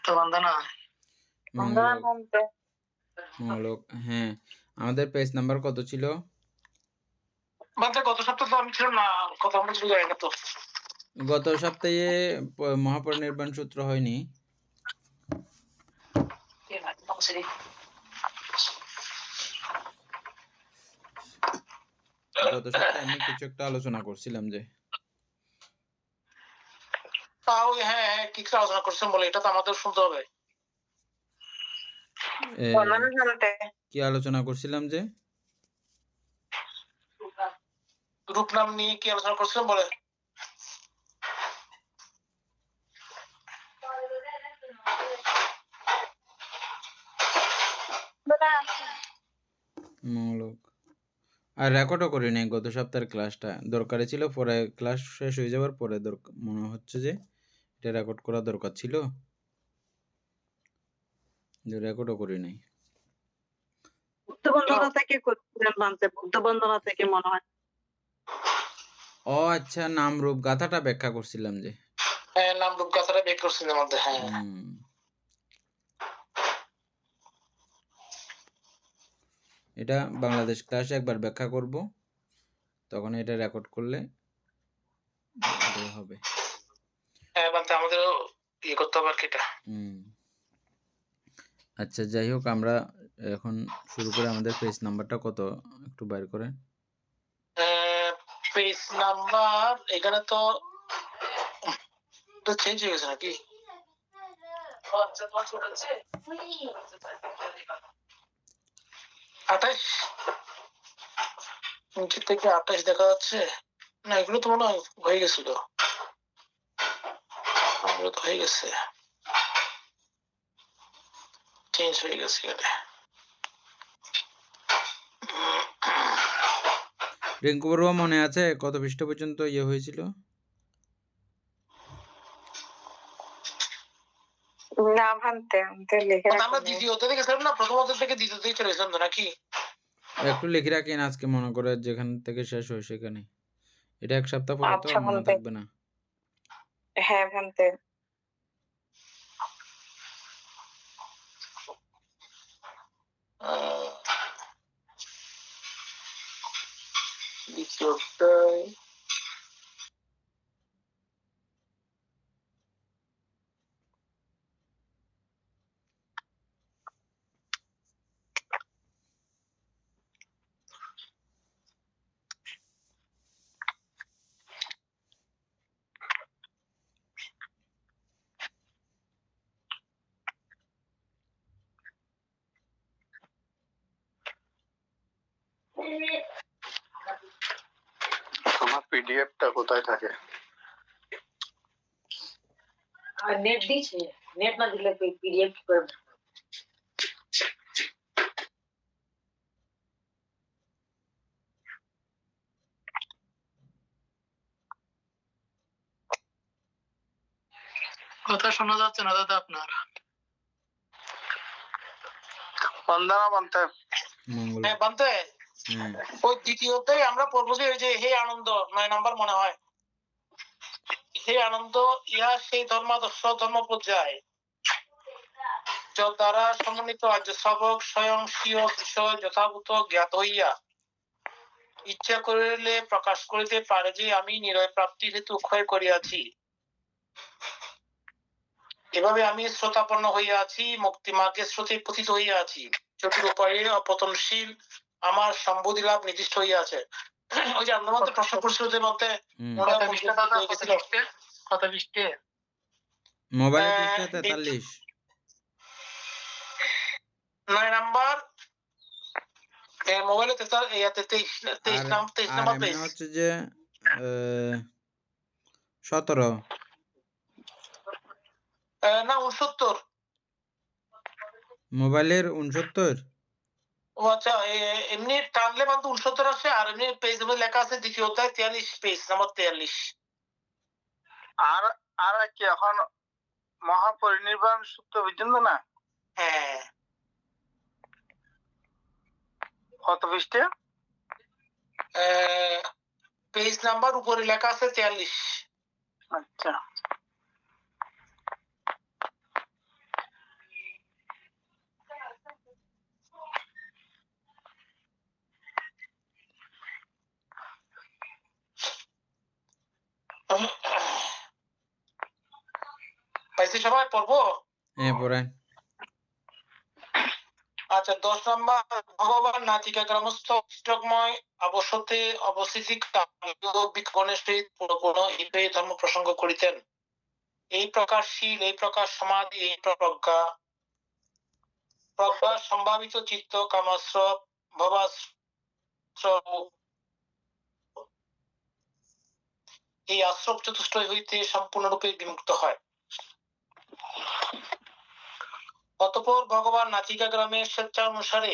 তো বন্দনা মঙ্গলক হ্যাঁ, আমাদের পেজ নাম্বার কত ছিল? গত সপ্তাহে তো আমি ছিলাম না, কথা আমরা শুরু করি না তো। গত সপ্তাহে মহাপরিনির্বাণ সূত্র হয়নি। গত সপ্তাহে আমি কিছু একটা আলোচনা করছিলাম যে তাও হ্যাঁ কিছু আলোচনা করছেন বলে এটা তো আমাদের শুনতে হবে। কি আলোচনা করছিলাম যে রূপ নাম নিয়ে কি আলোচনা করছিলাম বলে। মঙ্গলক আর রেকর্ডও করি নাই গত সপ্তাহের ক্লাসটা, দরকারি ছিল। পরে ক্লাস শেষ হয়ে যাওয়ার পরে মনে হচ্ছে যে এটা রেকর্ড করা দরকার ছিল, যে রেকর্ডও করি নাই। বুদ্ধ বন্দনা থেকে করছিলেন মানতে, বুদ্ধ বন্দনা থেকে মনে হয়। ও আচ্ছা, নাম রূপ গাথাটা ব্যাখ্যা করছিলাম যে হ্যাঁ, নাম রূপ গাথাটা বের করছিলাম আমাদের। হ্যাঁ, এটা বাংলাদেশ ক্লাসে একবার ব্যাখ্যা করব, তখন এটা রেকর্ড করলে এটাই হবে। হ্যাঁ মানে আমাদেরও ইয়ে করতে হবে আর কি এটা। আচ্ছা, যাই হোক, আমরা এখন শুরু করে আমাদের পেজ নাম্বারটা কত একটু বাইর করেন। পেজ নাম্বার এখানে তো চেঞ্জ হয়ে গেছে নাকি? আঠাশ নিচের থেকে 28 দেখা যাচ্ছে না, এগুলো তো মনে হয় হয়ে গেছিল, এগুলো তো হয়ে গেছে, চেঞ্জ হয়ে গেছে এখানে। রিঙ্কু বড়ুয়া মনে আছে কত পৃষ্ঠা পর্যন্ত ইয়ে হয়েছিল? না ভানতে আমরা দ্বিতীয়তে গেছিলাম না, প্রথম অধ্যায় থেকে দ্বিতীয়তে চলে গেছিলাম তো নাকি? একটু লিখে রাখেন আজকে, মনে করে যেখান থেকে শেষ হয় সেখানে। এটা এক সপ্তাহ পরে তো মনে থাকবে না। হ্যাঁ ভানতে। দ্বিতীয়টায় তোমার পিডিএফটা কোথায় থাকে? নেট দিছে, নেট না দিলে পিডিএফ করে। কথা শোনা যাচ্ছে না দাদা আপনার? বন্দনা বানতে। হ্যাঁ বানতে, ওই দ্বিতীয়তে আমরা পড়বো যে ওই যে হে আনন্দ 9 নাম্বার মনে হয়। হে আনন্দ, ইহা সেই ধর্মাদর্শ ধর্ম পর্যায় দ্বারা সমন্বিত আর্য শ্রাবক স্বয়ং স্বীয় বিষয় যথাযথ জ্ঞাত হইয়া ইচ্ছা করিলে প্রকাশ করিতে পারে যে আমি নিরয় প্রাপ্তি হেতু ক্ষয় করিয়াছি, এভাবে আমি শ্রোতাপন্ন হইয়াছি, মুক্তি মার্গে স্রোতে পতিত হইয়াছি, চতুর উপায়ে অপতনশীল আমার সম্বোধি লাভ নির্দিষ্ট হইয়াছে। ওই যে আমাদের প্রশ্ন করছিল যে মধ্যে কত পৃষ্ঠে মোবাইলে পৃষ্ঠা 43 9 নাম্বার, মোবাইলে 23 নাম্বার পেজ হচ্ছে যে 17 না 69 মোবাইলের 69। ও আচ্ছা, এমনি টানলে মানে 69 আসে, আর এমনি পেজ নাম্বার লেখা আছে দ্বিতীয় অধ্যায় 43 পেজ নাম্বার 43। আর আর কি এখন মহাপরিনির্বাণ সূত্র পর্যন্ত না? হ্যাঁ। কত পৃষ্ঠে? পেজ নাম্বার উপরে লেখা আছে 43। আচ্ছা, পাইছি সবাই পড়বো? হ্যাঁ পড়েন। আচ্ছা 10 নম্বর, ভগবান নাতিকা গ্রামস্থ স্টকময় অবসতে অবস্থিতি বিক্ষণের সহিত পুরোপুরো এই ধর্ম প্রসঙ্গ করিতেন। এই প্রকার শীল, এই প্রকার সমাধি, এই প্রজ্ঞা প্রজ্ঞা সম্ভাবিত চিত্ত কামাশ্রব ভবাশ্রব এই আশ্রব চতুষ্টয় হইতে সম্পূর্ণরূপে বিমুক্ত হয়। অতঃপর ভগবান নাচিকা গ্রামের স্বেচ্ছা অনুসারে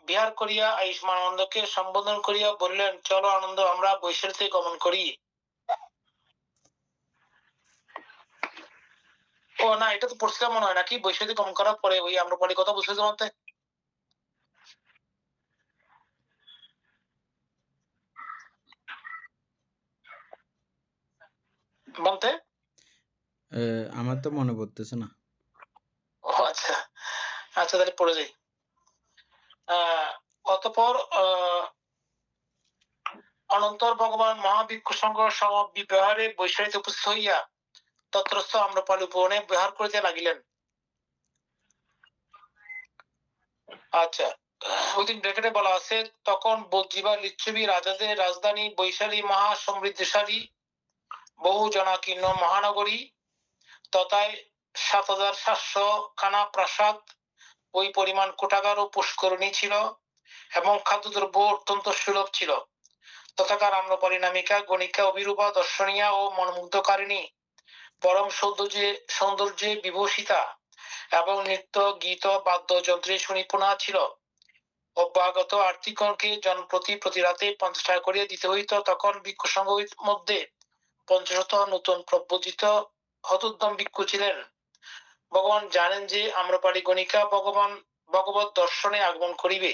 বিহার করিয়া আয়ুষ্মান আনন্দকে সম্বোধন করিয়া বললেন, চলো আনন্দ, আমরা বৈশালীতে গমন করি। ও না, এটা তো পড়ছিলাম মনে হয় নাকি, বৈশালী গমন করার পরে ওই আম্রপালি কথা বুঝতে তোমাতে বলতে। আমার তো মনে পড়তেছে না। ও আচ্ছা আচ্ছা, তাহলে পড়ে যাই। অতঃপর অনন্তর ভগবান মহাভিক্ষু সংঘ সম বিবাহে বৈশালীতে উপস্থিত হইয়া তত্রস্থ আম্রপালি উপবনে বিহার করিতে লাগিলেন। আচ্ছা, ওইদিন ব্র্যাকেটে বলা আছে, তখন বজ্জিবা লিচ্ছবি রাজাদের রাজধানী বৈশালী মহা সমৃদ্ধিশালী বহু জনাকীর্ণ মহানগরী তথায় ৭৭০০ খানা প্রাসাদ, ওই পরিমাণ কোটাগার ও পুষ্করণী ছিল এবং খাদ্যদ্রব্য অত্যন্ত সুলভ ছিল। তথাকার আম্রপালি নামিকা গণিকা অবিরূপা দর্শনীয়া ও মনোমুগ্ধকারিণী, পরম সৌন্দর্যে বিভূষিতা এবং নৃত্য গীত বাদ্যযন্ত্রে সুনিপুণা ছিল। অব্যাগত আর্থিকগণকে জনপ্রতি প্রতি রাতে ৫০ টাকা করিয়া দিতে হইত। তখন ভিক্ষু সংঘের মধ্যে ৫০ নতুন প্রব্রজিত হতোদ্যম ভিক্ষু ছিলেন। ভগবান জানেন যে আম্রপালি গণিকা ভগবত দর্শনে আগমন করিবে।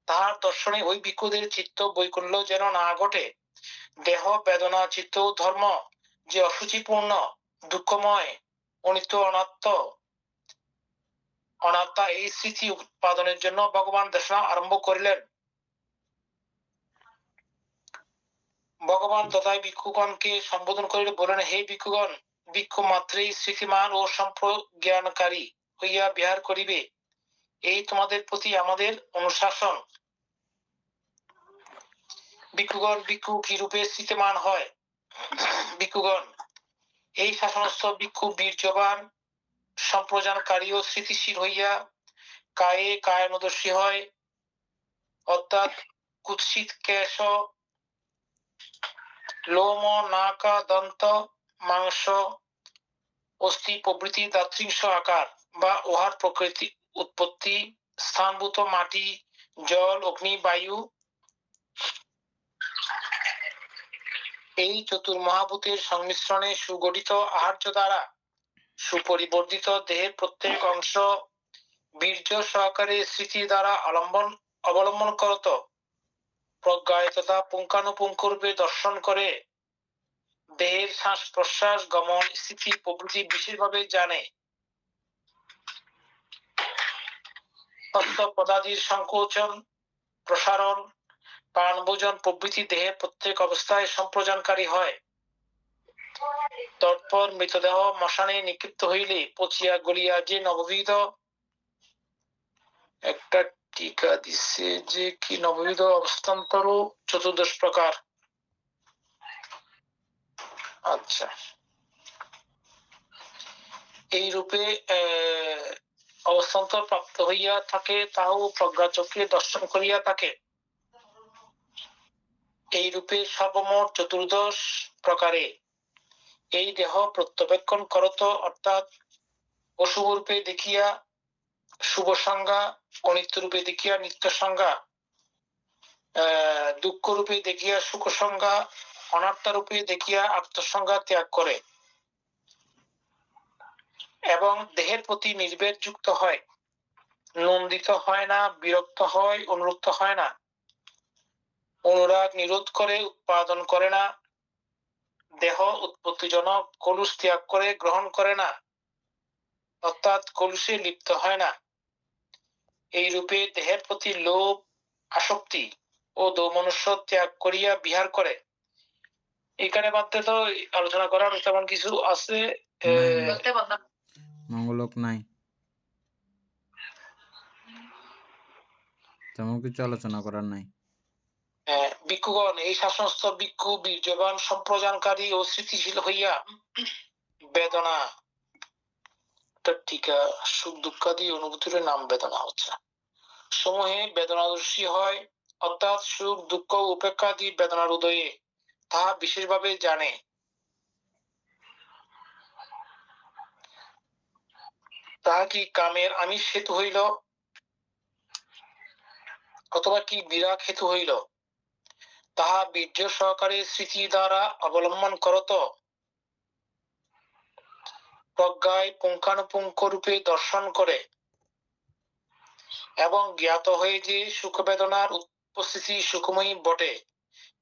তাহার দর্শনে ওই ভিক্ষুদের চিত্ত বৈকল্য যেন না ঘটে। দেহ বেদনা চিত্ত ধর্ম যে অসুচিপূর্ণ, দুঃখময়, অনিত্য, অনাত্মা এই স্মৃতি উৎপাদনের জন্য ভগবান দেশনা আরম্ভ করিলেন। ভগবান তথায় ভিক্ষুগণকে সম্বোধন করিলে বলেন, হে ভিক্ষুগণ, ভিক্ষু মাত্রেই স্মৃতিমান ও সম্প্রজ্ঞানকারী হইয়া বিহার করিবে, এই তোমাদের প্রতি আমাদের অনুশাসন। ভিক্ষুগণ ভিক্ষু কি রূপে স্থিতিমান হয়? ভিক্ষুগণ, এই শাসনস্থ ভিক্ষু বীর্যবান, সম্প্রজানকারী ও স্মৃতিশীল হইয়া কায়ে কায়ানুদর্শী হয়, অর্থাৎ কুৎসিত কেশ, লোম, নাকা, দন্ত, মাংস, অস্থি প্রভৃতি দাতৃংশ আকার বা উহার প্রকৃতি উৎপত্তি স্থানভূত মাটি, জল, অগ্নি, বায়ু এই চতুর্মহাভূতের সংমিশ্রণে সুগঠিত আহার্য দ্বারা সুপরিবর্ধিত দেহের প্রত্যেক অংশ বীর্য সহকারে স্মৃতি দ্বারা অবলম্বন করত প্রজ্ঞায় তথা পুঙ্খানুপুঙ্খ রূপে দর্শন করে দেহের শ্বাস প্রশ্বাস গমন স্থিতি প্রভৃতি বিশেষভাবে জানে। পদাদির সংকোচন প্রসারণ প্রাণভোজন প্রভৃতি দেহের প্রত্যেক অবস্থায় সম্প্রজানকারী হয়। তৎপর মৃতদেহ মশানে নিক্ষিপ্ত হইলে পচিয়া গলিয়া যে নববিধ একটা টিকা দিচ্ছে যে কি নববিধ অবস্থান্তর ১৪ প্রকার। আচ্ছা, এই রূপে অবস্থান্তর প্রাপ্ত হইয়া থাকে, তাহাও প্রজ্ঞাচক্রে দর্শন করিয়া থাকে। এই রূপে সর্বমোট ১৪ প্রকারে এই দেহ প্রত্যবেক্ষণ করত, অর্থাৎ অশুভ রূপে দেখিয়া শুভ সংজ্ঞা, অনিত্য রূপে দেখিয়া নিত্য সংজ্ঞা, দুঃখ রূপে দেখিয়া সুখ সংজ্ঞা, অনাত্মা রূপে দেখিয়া আত্মসংজ্ঞা ত্যাগ করে এবং দেহের প্রতি নির্বেদ যুক্ত হয়, নন্দিত হয় না, বিরক্ত হয়, অনুরক্ত হয় না, অনুরাগ নিরোধ করে, উৎপাদন করে না, দেহ উৎপত্তিজনক কলুষ ত্যাগ করে গ্রহণ করে না, অর্থাৎ কলুষে লিপ্ত হয় না। এই রূপে দেহের প্রতি লোভ আসক্তি ও দৌমনুষ্য ত্যাগ করিয়া বিহার করে। এখানে মাত্র তো আলোচনা করার তেমন কিছু আছে, নাই, আহ, নাই, মঙ্গলোক নাই, তেমন কিছু আলোচনা করার নাই। ভিক্ষুগণ এই শাসনস্থ ভিক্ষু বীর্যবান সম্প্রদানকারী ও স্থিতিশীল হইয়া বেদনা টিকা সুখ দুঃখাদি অনুভূতির নাম বেদনা হচ্ছে সমূহে বেদনাদর্শী হয়, অর্থাৎ সুখ দুঃখ উপেক্ষাদি বেদনার উদয়ে তাহা বিশেষভাবে জানে। তাহা কি কামের আমিষ হেতু হইল, অথবা কি বিরাগ হেতু হইল, তাহা বীর্য সহকারে স্মৃতি দ্বারা অবলম্বন করত প্রজ্ঞায় পুঙ্খানুপুঙ্খ রূপে দর্শন করে এবং জ্ঞাত হয়ে যে সুখ বেদনার উপস্থিতি সুখময়ী বটে,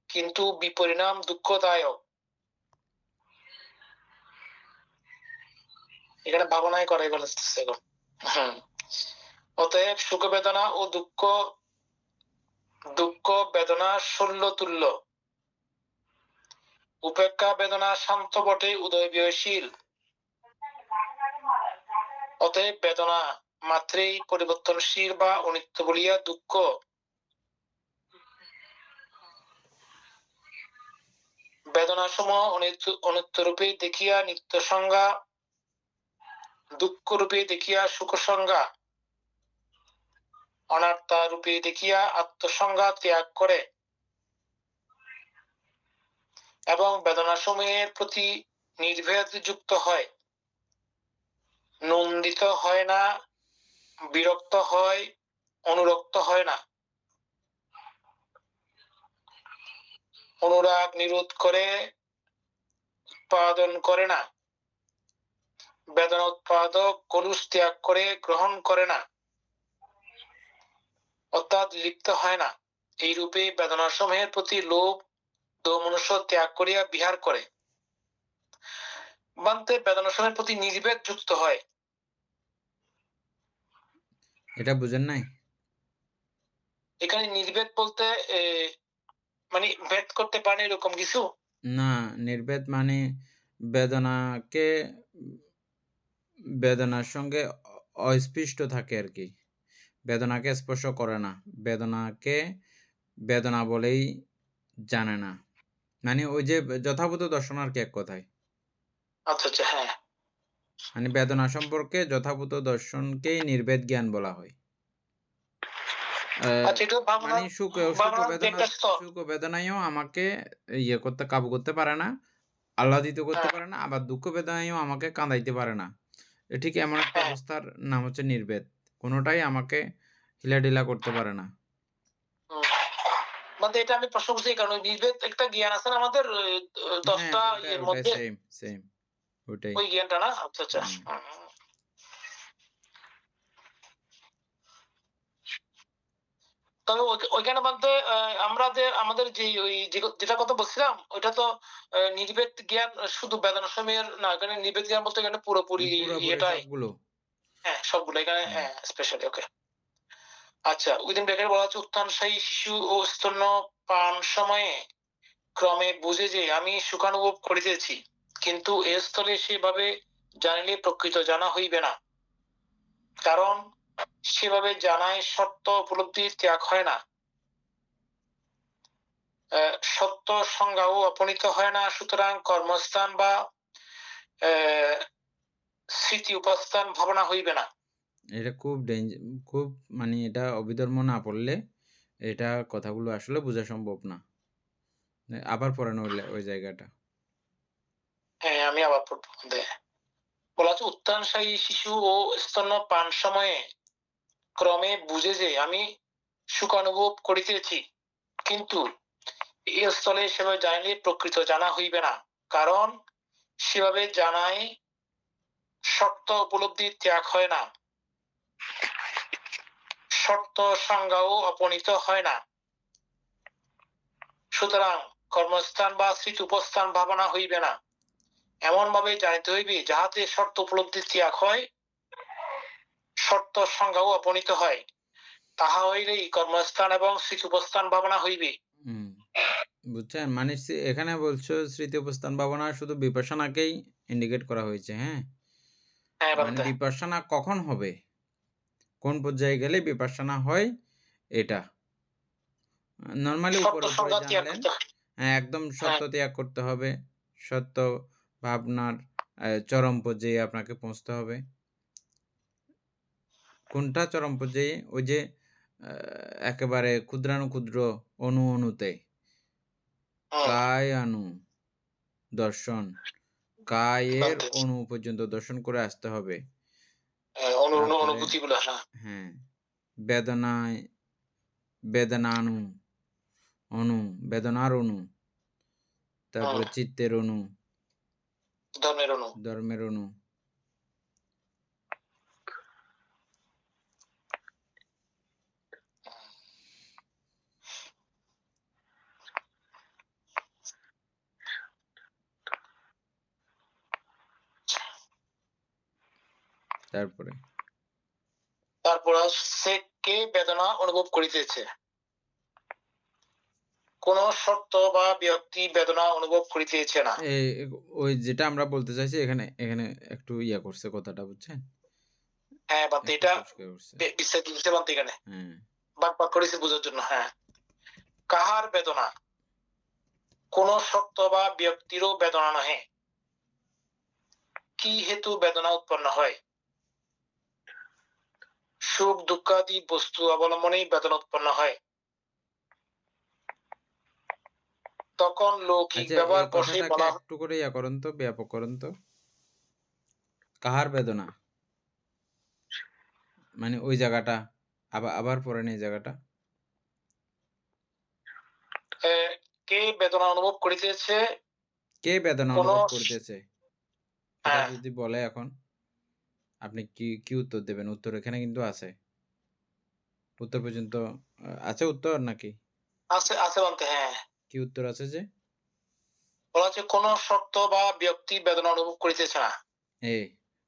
কিন্তু বিপরিণাম দুঃখদায়ক। এখানে ভাবনায় করে বলেছে এখন। অতএব সুখ বেদনা ও দুঃখ দুঃখ বেদনা শল্য তুল্য, উপেক্ষা বেদনা শান্ত বটে উদয়বিয়শীল। অতএব বেদনা মাত্রেই পরিবর্তনশীল বা অনিত্য বলিয়া দুঃখ বেদনা সমূহ অনিত্য রূপে দেখিয়া নিত্য সংজ্ঞা, দুঃখ রূপে দেখিয়া সুখ সংজ্ঞা, অনাত্মা রূপে দেখিয়া আত্মসংজ্ঞা ত্যাগ করে এবং বেদনা সমূহের প্রতি নির্ভেদ যুক্ত হয়, নন্দিত হয় না, বিরক্ত হয়, অনুরক্ত হয় না, অনুরাগ নিরোধ করে, উৎপাদন করে না, বেদনা উৎপাদক কলুষ ত্যাগ করে গ্রহণ করে না, অর্থাৎ লিপ্ত হয় না। এই রূপে বেদনা সমূহের প্রতি লোভ দোমনস্য ত্যাগ করিয়া বিহার করে বান্তে বেদনা সমূহের প্রতি নির্ভেদ যুক্ত হয়। এটা বুঝেন নাই? এখানে নির্ভেদ বলতে মানে ভেদ করতে পারে এরকম কিছু না, নির্ভেদ মানে বেদনাকে বেদনার সঙ্গে অস্পৃষ্ট থাকে আর কি, বেদনাকে স্পর্শ করে না, বেদনাকে বেদনা বলেই জানে না, মানে ওই যে যথাযথ দর্শন আর কি, এক কথায়। আচ্ছা আচ্ছা, হ্যাঁ, মানে বেদনা সম্পর্কে যথাযথ দর্শনকেই নির্ভেদ জ্ঞান বলা হয়। আচ্ছা, এটা ভাবনা মানে সুখ বেদনায়ও আমাকে ইয়ে করতে কাবু করতে পারে না, আহ্লাদিত করতে পারে না, আবার দুঃখ বেদনায়ও আমাকে কাঁদাইতে পারে না। ঠিক এমন একটা অবস্থার নাম হচ্ছে নির্ভেদ, কোনোটাই আমাকে হিলাডিলা করতে পারে না। মানে এটা আমি প্রশ্ন করছি কারণ নির্ভেদ একটা জ্ঞান আছে না আমাদের 10টা এর মধ্যে, সেম ওটাই ওই জ্ঞানটা না। আচ্ছা আচ্ছা, তবে ওইখানে বলতে আমাদের যে ওই যেটা কথা বলছিলাম ওইটা তো নির্ভেদ জ্ঞান শুধু বেদনা সময়ের না, এখানে নির্ভেদ জ্ঞান বলতে এখানে পুরোপুরি এটাই, হ্যাঁ সবগুলো এখানে, হ্যাঁ স্পেশালি। ওকে, আচ্ছা, উইদিন ব্র্যাকেট বলা হচ্ছে উত্থানশায়ী শিশু ও স্তন্য পান সময়ে ক্রমে বুঝে যে আমি সুখানুভব করিতেছি, কিন্তু এ স্থলে সেভাবে জানিলে প্রকৃত জানা হইবে না, কারণ সেভাবে জানায় সত্য উপলব্ধির ত্যাগ হয় না, সত্য সংজ্ঞাও অপনীত হয় না, সুতরাং কর্মস্থান বা স্মৃতি উপস্থান ভাবনা হইবে না। এটা খুব মানে এটা অভিধর্ম না পড়লে এটা কথাগুলো আসলে বোঝা সম্ভব না। আবার পড়েন ওই জায়গাটা। হ্যাঁ, আমি আবার পড়ব। বলা হচ্ছে উত্থানশায়ী শিশু ও স্তন্য পান সময়ে ক্রমে বুঝে যে আমি সুখ অনুভব করিতেছি, কিন্তু এই স্থলে সেভাবে জানিলে প্রকৃত জানা হইবে না, কারণ সেভাবে জানায় সত্য উপলব্ধির ত্যাগ হয় না, সত্য সংজ্ঞাও অপনীত হয় না, সুতরাং কর্মস্থান বা স্মৃতি উপস্থান ভাবনা হইবে না। এমন ভাবে জানিতে হইবে যাহাতে সত্য উপলব্ধির ত্যাগ হয়, সত্য সংজ্ঞাও অপনীত হয়, তাহা হইলেই কর্মস্থান এবং স্মৃতি উপস্থান ভাবনা হইবে। বুঝছেন? মানে এখানে বলছো স্মৃতি উপস্থান ভাবনা শুধু বিপাশনাকেই ইন্ডিকেট করা হয়েছে। হ্যাঁ, হ্যাঁ মানে বান্দা। বিপাশানা কখন হবে, কোন পর্যায়ে গেলে বিপাশানা হয়, এটা নর্মালি সত্য উপরে উপরে সংঘাত ত্যাগ জানলেন। করতে হয়। হ্যাঁ, একদম হ্যাঁ সত্য ত্যাগ করতে হবে, সত্য ভাবনার চরম পর্যায়ে আপনাকে পৌঁছতে হবে। কোনটা চরম পর্যায়ে? ওই যে একেবারে ক্ষুদ্রাণুক্ষুদ্র অণুতে হুম, কায়াণু দর্শন, কায়ের বান্দা। অণু পর্যন্ত দর্শন করে আসতে হবে। তারপরে তারপরে অনুভূতি গুলো, হ্যাঁ। হ্যাঁ, বেদনায় বেদনাণু অণু, বেদনার অণু, তারপরে চিত্তের অণু, ধর্মের অনু। ধর্মের অণু। তারপরে তারপর সে কে বেদনা অনুভব করিতেছে, কোন শর্ত বা ব্যক্তি বেদনা অনুভব করিতেছে না। ওই যেটা আমরা বলতে চাইছি এখানে, এখানে একটু ইয়া করছে কথাটা, বুঝছেন? হ্যাঁ বান্দা, একটু এটা পরিষ্কার করছে। বিস্তারিত দিতে বান্দা এখানে হ্যাঁ, ভাগ ভাগ করেছে বোঝার জন্য। হ্যাঁ, কাহার বেদনা, কোন শর্ত বা ব্যক্তিরও বেদনা নহে, কি হেতু বেদনা উৎপন্ন হয়, সুখ দুঃখাদি বস্তু অবলম্বনেই বেদনা উৎপন্ন হয়। তখন লৌকিক আচ্ছা, এই ব্যবহার বসে কথাটাকে বলা একটু করে ইয়া করুন তো, ব্যাপক করুন তো। কাহার বেদনা মানে ওই জায়গাটা আবার আবার পড়েন এই জায়গাটা। কে বেদনা অনুভব করিতেছে, কে বেদনা কোন অনুভব করিতেছে, এটা হ্যাঁ যদি বলে এখন আপনি কি কি উত্তর দেবেন? উত্তর এখানে কিন্তু আছে, উত্তর পর্যন্ত আছে উত্তর নাকি? আছে আছে বান্দা। হ্যাঁ, কি উত্তর আছে যে? বলা হচ্ছে কোন শর্ত বা ব্যক্তি বেদনা অনুভব করিতেছে না।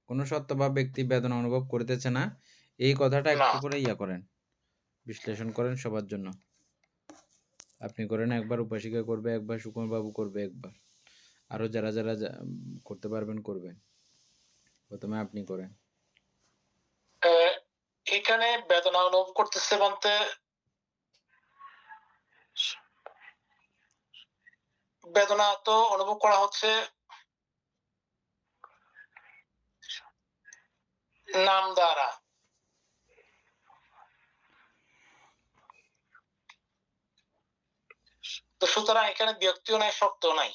কোন সত্য বা ব্যক্তি বেদনা অনুভব করিতেছে না, এই কথাটা না, একটু করে ইয়া করেন, বিশ্লেষণ করেন সবার জন্য। আপনি করেন একবার, উপাসিকা করবে একবার, সুকুমার বাবু করবে একবার, আরো যারা যারা করতে পারবেন করবেন। প্রথমে আপনি করেন। এখানে বেদনা অনুভব করতেছে বলতে বেদনা তো অনুভব করা হচ্ছে নাম দ্বারা। তো সুতরাং এখানে ব্যক্তিও নাই, শর্তও নাই।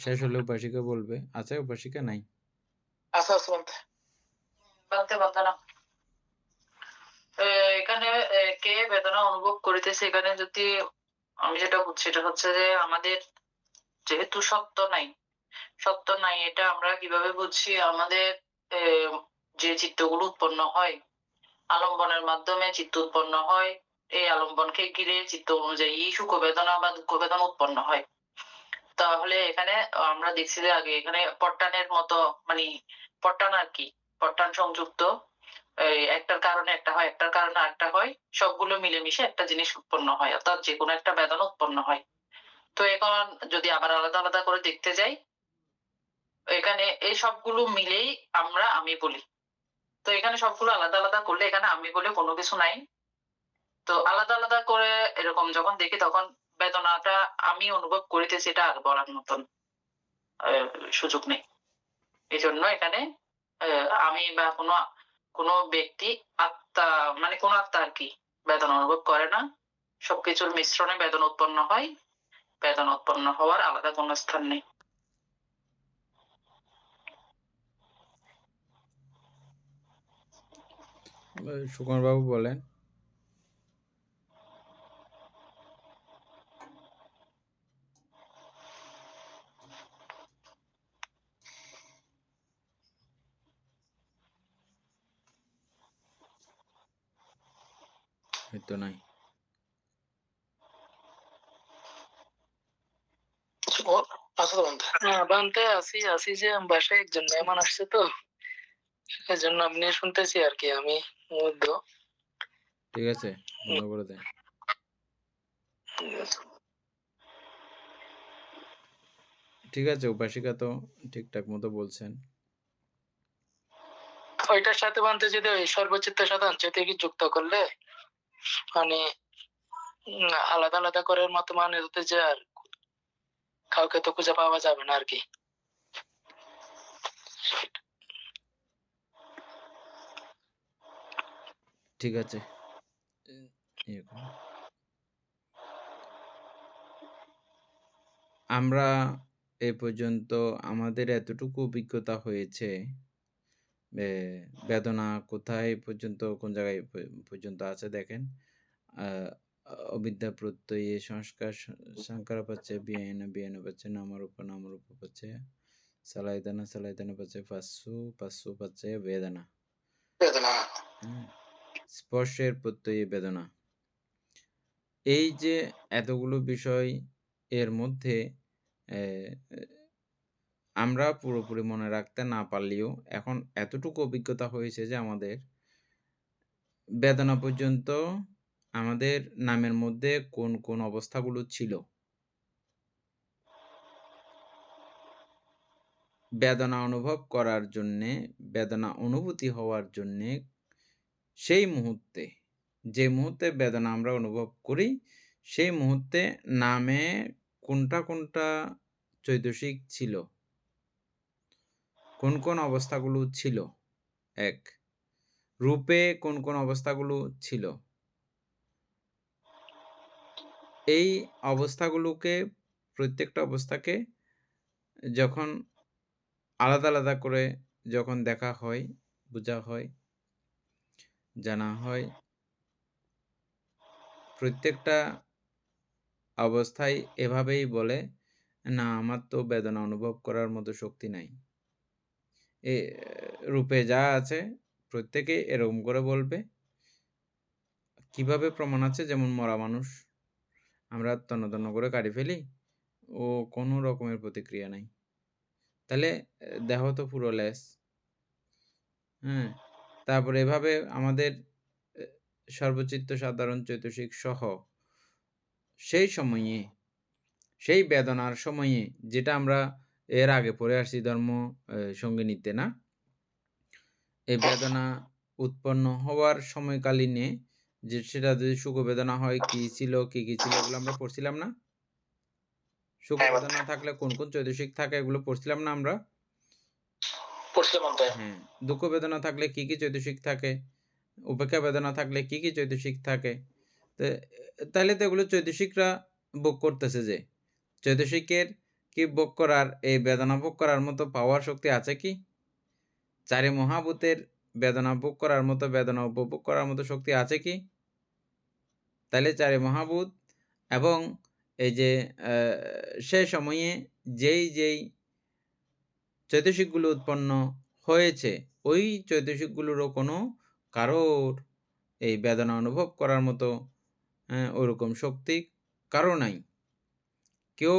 শেষ হলে উপাসিকা বলবে। আছে উপাসিকা? নাই? আচ্ছা আচ্ছা বলতে বলতে বলতে না। এখানে কে বেদনা অনুভব করিতেছে, এখানে যদি আমি যেটা বুঝছি এটা হচ্ছে যে আমাদের যেহেতু সত্য নাই এটা আমরা কিভাবে বুঝছি? আমাদের যে চিত্তগুলো উৎপন্ন হয় আলম্বনের মাধ্যমে চিত্ত উৎপন্ন হয়, এই আলম্বনকে ঘিরে চিত্ত অনুযায়ী সুখ বেদনা বা দুঃখ বেদনা উৎপন্ন হয়। তাহলে এখানে আমরা দেখছি যে আগে এখানে পট্টানের মতো, মানে পট্টান আর কি, পট্টান সংযুক্ত, একটার কারণে একটা হয়, একটার কারণে একটা হয়, সবগুলো মিলেমিশে একটা জিনিস উৎপন্ন হয়, অর্থাৎ যে কোনো একটা বেদনা উৎপন্ন হয়। তো এখন যদি আবার আলাদা আলাদা করে দেখতে যাই, এখানে এই সবগুলো মিলেই আমরা আমি বলি। তো এখানে সবগুলো আলাদা আলাদা করলে এখানে আমি বলে কোনো কিছু নাই। তো আলাদা আলাদা করে এরকম যখন দেখি তখন বেদনাটা আমি অনুভব করিতেছি, এটা আর বলার মতন সুযোগ নেই। এই জন্য এখানে আমি বা কোনো কোনো ব্যক্তি আত্মা, মানে কোন আত্মা আর কি বেদনা অনুভব করে না। সবকিছুর মিশ্রণে বেদনা উৎপন্ন হয়, বেদনা উৎপন্ন হওয়ার আলাদা কোনো স্থান নেই। সুকুমার বাবু বলেন। হয়তো নাই। আছে তো বন্ধু? বানতে আসি যে বাসায় একজন মেহমান আসছে তো, সেজন্য আপনি শুনতেছি আর কি, আমি মধ্য। ঠিক আছে, বন্ধ করে দেন। ঠিক আছে, উপাসিকা তো ঠিকঠাক মতো বলছেন। ওইটার সাথে বানতে যদি ওই সর্বচিত্ত সাধন যেতে কি যুক্ত করলে মানে আলাদা আলাদা করার মতো মানে হতে যে আর কাউকে তো খুঁজে পাওয়া যাবে না আর কি। ঠিক আছে, ইয়ে করুন। আমরা এ পর্যন্ত আমাদের এতটুকু অভিজ্ঞতা হয়েছে, বেদনা কোথায় পর্যন্ত, কোন জায়গায় পর্যন্ত আছে দেখেন। অবিদ্যা প্রত্যয়ে সংস্কার সংকার পাচ্ছে, বিয়ায়ন পাচ্ছে, নামরূপ পাচ্ছে, সালায়তনা পাচ্ছে, পাස්සু পাচ্ছে বেদনা। স্পর্শের প্রত্যয়ে বেদনা। এই যে এতগুলো বিষয়, এর মধ্যে আমরা পুরোপুরি মনে রাখতে না পারলেও এখন এতটুকু অভিজ্ঞতা হয়েছে যে আমাদের বেদনা পর্যন্ত আমাদের নামের মধ্যে কোন কোন অবস্থাগুলো ছিল, বেদনা অনুভব করার জন্যে, বেদনা অনুভূতি হওয়ার জন্যে, সেই মুহূর্তে, যে মুহূর্তে বেদনা আমরা অনুভব করি, সেই মুহূর্তে নামে কোনটা কোনটা চৈতসিক ছিল, কোন কোন অবস্থাগুলো ছিল, এক রূপে কোন কোন অবস্থাগুলো ছিল, এই অবস্থাগুলোকে, প্রত্যেকটা অবস্থাকে যখন আলাদা আলাদা করে যখন দেখা হয়, বোঝা হয়, জানা হয়, প্রত্যেকটা অবস্থায় এভাবেই বলে, না আমার তো বেদনা অনুভব করার মতো শক্তি নাই। এ রূপে যা আছে প্রত্যেকে এরকম করে বলবে। কিভাবে প্রমাণ আছে? যেমন মরা মানুষ আমরা তন্ন তন্ন করে কাটি ফেলি, ও কোনো রকমের প্রতিক্রিয়া নাই। তাহলে দেহ তো পুরো লেস। হ্যাঁ, তারপরে এভাবে আমাদের সর্বচিত্ত সাধারণ চৈতসিক সহ সেই সময়ে, সেই বেদনার সময়ে, যেটা আমরা এর আগে পড়ে আসছি ধর্ম সঙ্গিনীতে, না, এই বেদনা উৎপন্ন হওয়ার সময়কালীনে যে সেটা যদি সুখ বেদনা হয়, কি ছিল কি কি ছিল এগুলো আমরা পড়ছিলাম না? সুখ বেদনা থাকলে কোন কোন চৈতসিক থাকে এগুলো পড়ছিলাম না আমরা? হ্যাঁ, দুঃখ বেদনা থাকলে কি কি চৈতসিক থাকে, উপেক্ষা বেদনা থাকলে কি কি চৈতসিক থাকে। তাহলে তো এগুলো চৈতসিকরা ভোগ করতেছে। যে চৈতসিকের কি ভোগ করার, এই বেদনা ভোগ করার মতো পাওয়ার শক্তি আছে কি? চারি মহাভূতের বেদনা ভোগ করার মতো, বেদনা উপভোগ করার মতো শক্তি আছে কি? তাহলে চারি মহাভূত এবং এই যে সে সময়ে যেই যেই চৈতসিকগুলো উৎপন্ন হয়েছে, ওই চৈতসিকগুলোরও কোনো কারোর এই বেদনা অনুভব করার মতো ওরকম শক্তি কারো নাই। কেউ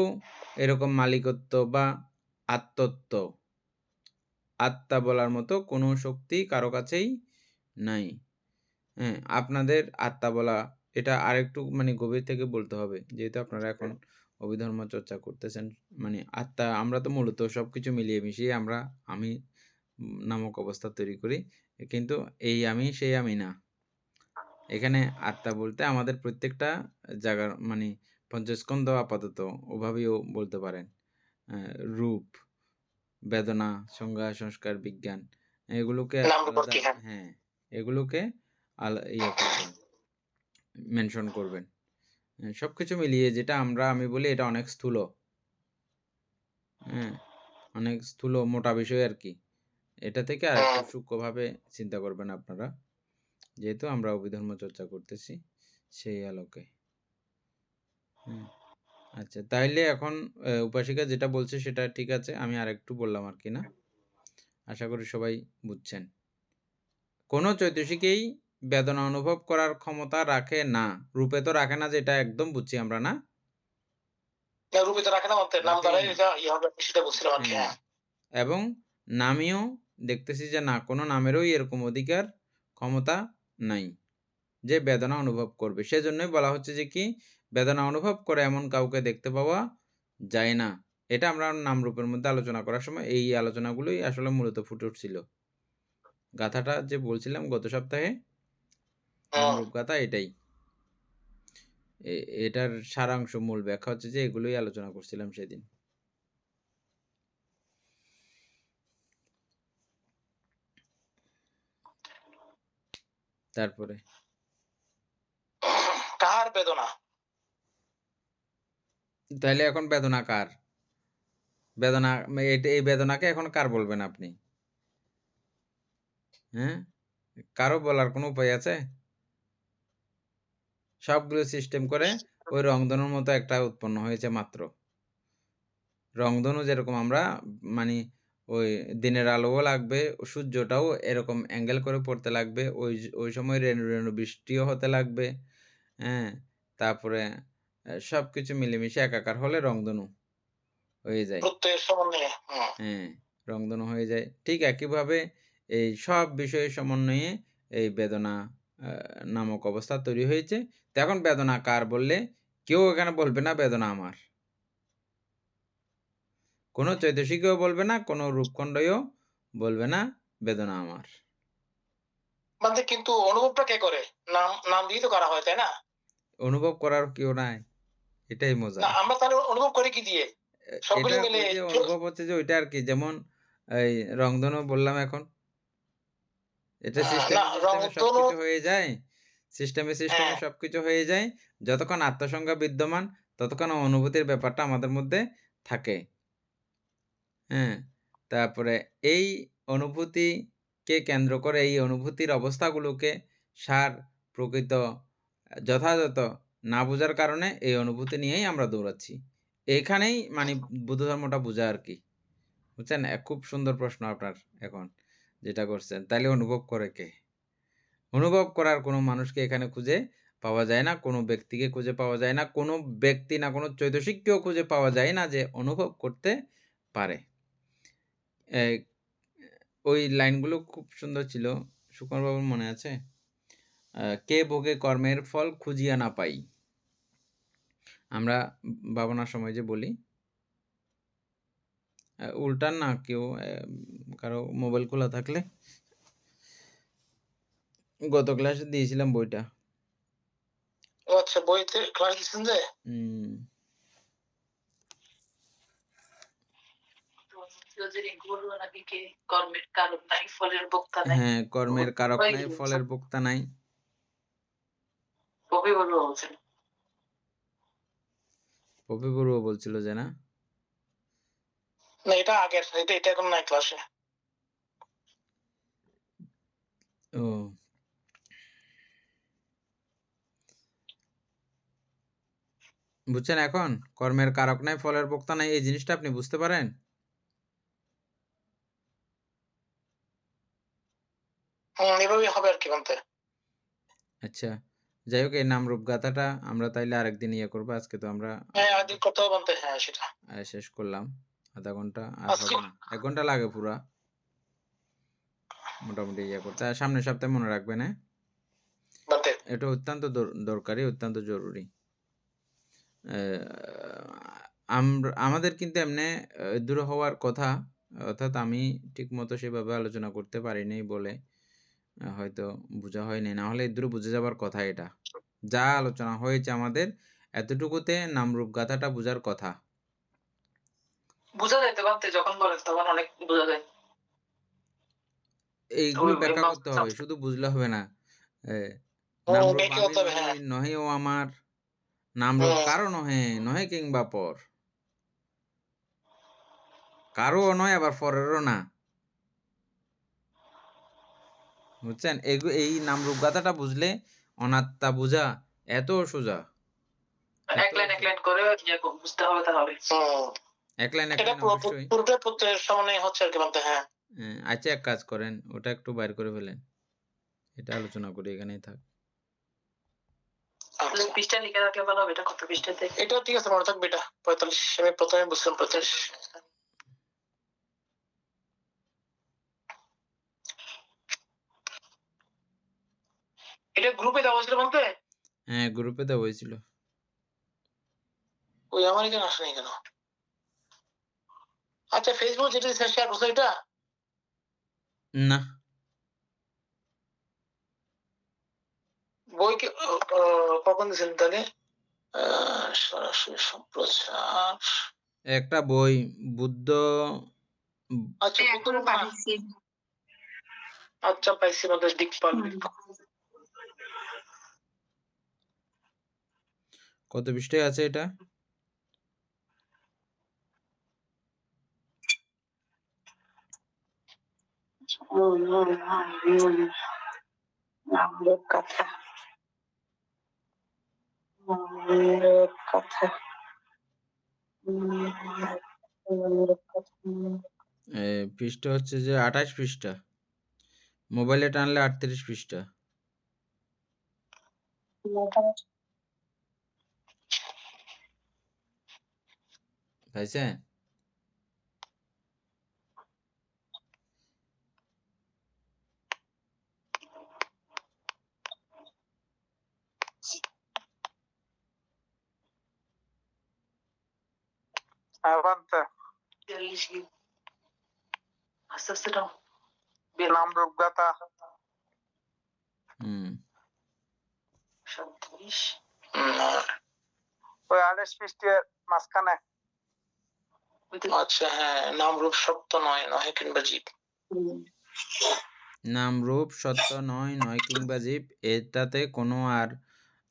এরকম মালিকত্ব বা আত্মত্ব, আত্মা বলার মতো কোনো শক্তি কারো কাছেই নাই। হ্যাঁ, আপনাদের আত্মা বলা, এটা আরেকটু মানে গভীর থেকে বলতে হবে, যেহেতু আপনারা এখন অভিধর্ম চর্চা করতেছেন। মানে আত্মা, আমরা তো মূলত সবকিছু মিলিয়ে মিশিয়ে আমরা আমি নামক অবস্থা তৈরি করি, কিন্তু এই আমি সেই আমি না। এখানে আত্মা বলতে আমাদের প্রত্যেকটা জায়গার মানে পঞ্চস্কন্ধ আপাতত ওভাবেও বলতে পারেন। রূপ, বেদনা, সংজ্ঞা, সংস্কার, বিজ্ঞান, এগুলোকে হ্যাঁ, এগুলোকে ইয়ে করবেন, মেনশন করবেন। সবকিছু মিলিয়ে যেটা আমি বলি এটা অনেক স্থূল, হ্যাঁ, অনেক স্থূল মোটা বিষয় আর কি। এটা থেকে আর একটু সূক্ষ্মভাবে চিন্তা করবেন আপনারা, যেহেতু আমরা অভিধর্ম চর্চা করতেছি সেই আলোকে। আচ্ছা, তাইলে এখন উপাসিকা যেটা বলছে সেটা ঠিক আছে, আমি আরেকটু বললাম আর কি, না? আশা করি সবাই বুঝছেন। কোনো চৈতসিকেই বেদনা অনুভব করার ক্ষমতা রাখে না, রূপে তো রাখে না, যেটা একদম বুঝছি আমরা, না? রূপিত রাখে না বলতে নাম দ্বারা এটা ইয়ে হবে, সেটা বলছিলাম আর কি। হ্যাঁ, হ্যাঁ এবং নামেও দেখতেছি যে না, কোনো নামেরও এরকম অধিকার ক্ষমতা নাই যে বেদনা অনুভব করবে। সেজন্যই বলা হচ্ছে যে কি, বেদনা অনুভব করে এমন কাউকে দেখতে পাওয়া যায় না। এটা আমরা নামরূপের মধ্যে আলোচনা করার সময় এই আলোচনাগুলোই আসলে মূলত ফুটে উঠছিল। গাথাটা যে বলছিলাম গত সপ্তাহে, নামরূপ গাথা এটাই। এটার সারাংশ মূল ব্যাখ্যা হচ্ছে যে এগুলোই আলোচনা করছিলাম সেদিন। তারপরে কার বেদনা? তাহলে এখন বেদনা কার? বেদনা এই বেদনাকে এখন কার বলবেন আপনি? হ্যাঁ, কারো বলার কোনো উপায় আছে? সবগুলো সিস্টেম করে ওই রংধনুর মতো একটা উৎপন্ন হয়েছে মাত্র। রংধনু যেরকম আমরা মানে ওই দিনের আলোও লাগবে, সূর্যটাও এরকম অ্যাঙ্গেল করে পড়তে লাগবে, ওই সময় রেণু রেণু বৃষ্টিও হতে লাগবে। হ্যাঁ, তারপরে সবকিছু মিলেমিশে একাকার হলে রংধনু হয়ে যায়। প্রত্যয়ের সমন্বয়ে। হ্যাঁ, রংধনু হয়ে যায়। ঠিক একইভাবে এই সব বিষয়ের সমন্বয়ে এই বেদনা নামক অবস্থা তৈরি হয়েছে। তো এখন বেদনা কার বললে কেউ এখানে বলবে না বেদনা আমার। কোনো চৈতসিকও বলবে না, কোনো রূপখণ্ডও বলবে না বেদনা আমার। মানে কিন্তু অনুভবটা কে করে? নাম নাম দিয়ে তো করা হয়, তাই না? অনুভব করার কেউ নাই, এটাই মজা। না আমরা তাহলে অনুভব করি কি দিয়ে? সবগুলো এটা মিলে ওই যে অনুভব হচ্ছে যে ওইটা আর কি, যেমন এই রংধনু বললাম এখন, এটা না সিস্টেমে রংধনু। সবকিছু হয়ে যায়, সিস্টেমে হ্যাঁ সবকিছু হয়ে যায়। যতক্ষণ আত্মসংজ্ঞা বিদ্যমান ততক্ষণ অনুভূতির ব্যাপারটা আমাদের মধ্যে থাকে। হ্যাঁ, তারপরে এই অনুভূতিকে কেন্দ্র করে এই অনুভূতির অবস্থাগুলোকে সার প্রকৃত যথাযথ না বোঝার কারণে এই অনুভূতি নিয়েই আমরা দৌড়াচ্ছি। এইখানেই মানে বুদ্ধ ধর্মটা বোঝা আর কি, বুঝছেন? খুব সুন্দর প্রশ্ন আপনার এখন যেটা করছেন। তাইলে অনুভব করে কে? অনুভব করার কোনো মানুষকে এখানে খুঁজে পাওয়া যায় না, কোনো ব্যক্তিকে খুঁজে পাওয়া যায় না, কোনো ব্যক্তি না কোনো চৈতসিককেও খুঁজে পাওয়া যায় না যে অনুভব করতে পারে। ওই লাইনগুলো খুব সুন্দর ছিল, সুকুমার বাবুর মনে আছে? কে ভোগে কর্মের ফল খুঁজিয়া না পাই। আমরা ভাবনার সময় যে বলি, উল্টান না কেউ, কারো মোবাইল খোলা থাকলে। গত ক্লাসে দিয়েছিলাম বইটা। আচ্ছা, বইতে ক্লাস দিচ্ছেন যে? কর্মের কারণ নাই, ফলের ভোক্তা নাই। হ্যাঁ, কর্মের কারক নাই, ফলের ভোক্তা নাই। কবি বলবো বলছেন। পপি বড়ুয়া বলছিল যে না? না এটা আগের, এটা এখন নাই ক্লাসে। ও, বুঝছেন এখন? কর্মের কারক নাই, ফলের ভোক্তা নাই, এই জিনিসটা আপনি বুঝতে পারেন? এভাবেই হবে আর কি বলতে। আচ্ছা, যাই হোক, এই নামরূপ গাথাটা আমরা তাইলে আরেকদিন ইয়ে করবো। আজকে তো আমরা হ্যাঁ আদিক কথা বলতে, হ্যাঁ সেটা শেষ করলাম। আধা ঘন্টা আর আজকে। হবে না, 1 ঘন্টা লাগে পুরা মোটামুটি ইয়ে করতে। আর সামনের সপ্তাহে মনে রাখবেন, হ্যাঁ, বলতে এটা অত্যন্ত দরকারি, অত্যন্ত জরুরি। আমাদের কিন্তু এমনি দূর হওয়ার কথা, অর্থাৎ আমি ঠিক মতো সেভাবে আলোচনা করতে পারিনি বলে হয়তো বোঝা হয়নি, না হলে দূর বুঝে যাবার কথা। এটা যা আলোচনা হয়েছে আমাদের এতটুকুতে নামরূপ গাথাটা বোঝার কথা। বোঝা যাইতে পারতে যখন বলেন তখন অনেক বোঝা যায়। এইগুলো ব্যাখ্যা করতে হবে, শুধু বুঝলে হবে না। নামরূপ আমি নহি, নহে ও আমার, নামরূপ কারো নহে, নহে কিংবা পর, কারো নয় আবার পরেরও না, বুঝছেন? এই নামরূপ গাথাটা বুঝলে অনাত্মা বুঝা এত সোজা। এক লাইন করে বুঝতে হবে তাহলে। এক লাইন অবশ্যই। পুরোটা প্রত্যয়ের সমন্বয় হচ্ছে আর কি বলতে। হ্যাঁ আচ্ছা, এক কাজ করেন, ওটা একটু বাইর করে ফেলেন, এটা আলোচনা করি এখানেই থাক। আচ্ছা পৃষ্ঠা লিখে রাখলে ভালো হবে, এটা কত পৃষ্ঠাতে? এটা ঠিক আছে, মনে থাকবে এটা 45, আমি প্রথমে বুঝলাম 45। এটা গ্রুপে দেওয়া ছিল বলতে? হ্যাঁ গ্রুপে দেওয়া হয়েছিল। ওই আমার এখানে আসে নাই কেন? আচ্ছা ফেসবুক যেটা শেয়ার করছো এটা? না বই কি কখন দিয়েছেন তাহলে? সরাসরি সম্প্রচার। একটা বই বুদ্ধ আচ্ছা আচ্ছা পাইছি, আমাদের দিকপাল। কত পৃষ্ঠায় আছে এটা? কথা পৃষ্ঠা হচ্ছে যে 28 পৃষ্ঠা, মোবাইলে টানলে 38 পৃষ্ঠা। পাইছেন? বানতে আস্তে আস্তে দাও। নাম রূপগাথা হুম 37 ওই 28 পৃষ্ঠার মাঝখানে। আচ্ছা হ্যাঁ, নাম রূপ সত্য নয়, নহে কিংবা জীব। নাম রূপ সত্য নয়, নয় কিংবা জীব, এটাতে কোনো আর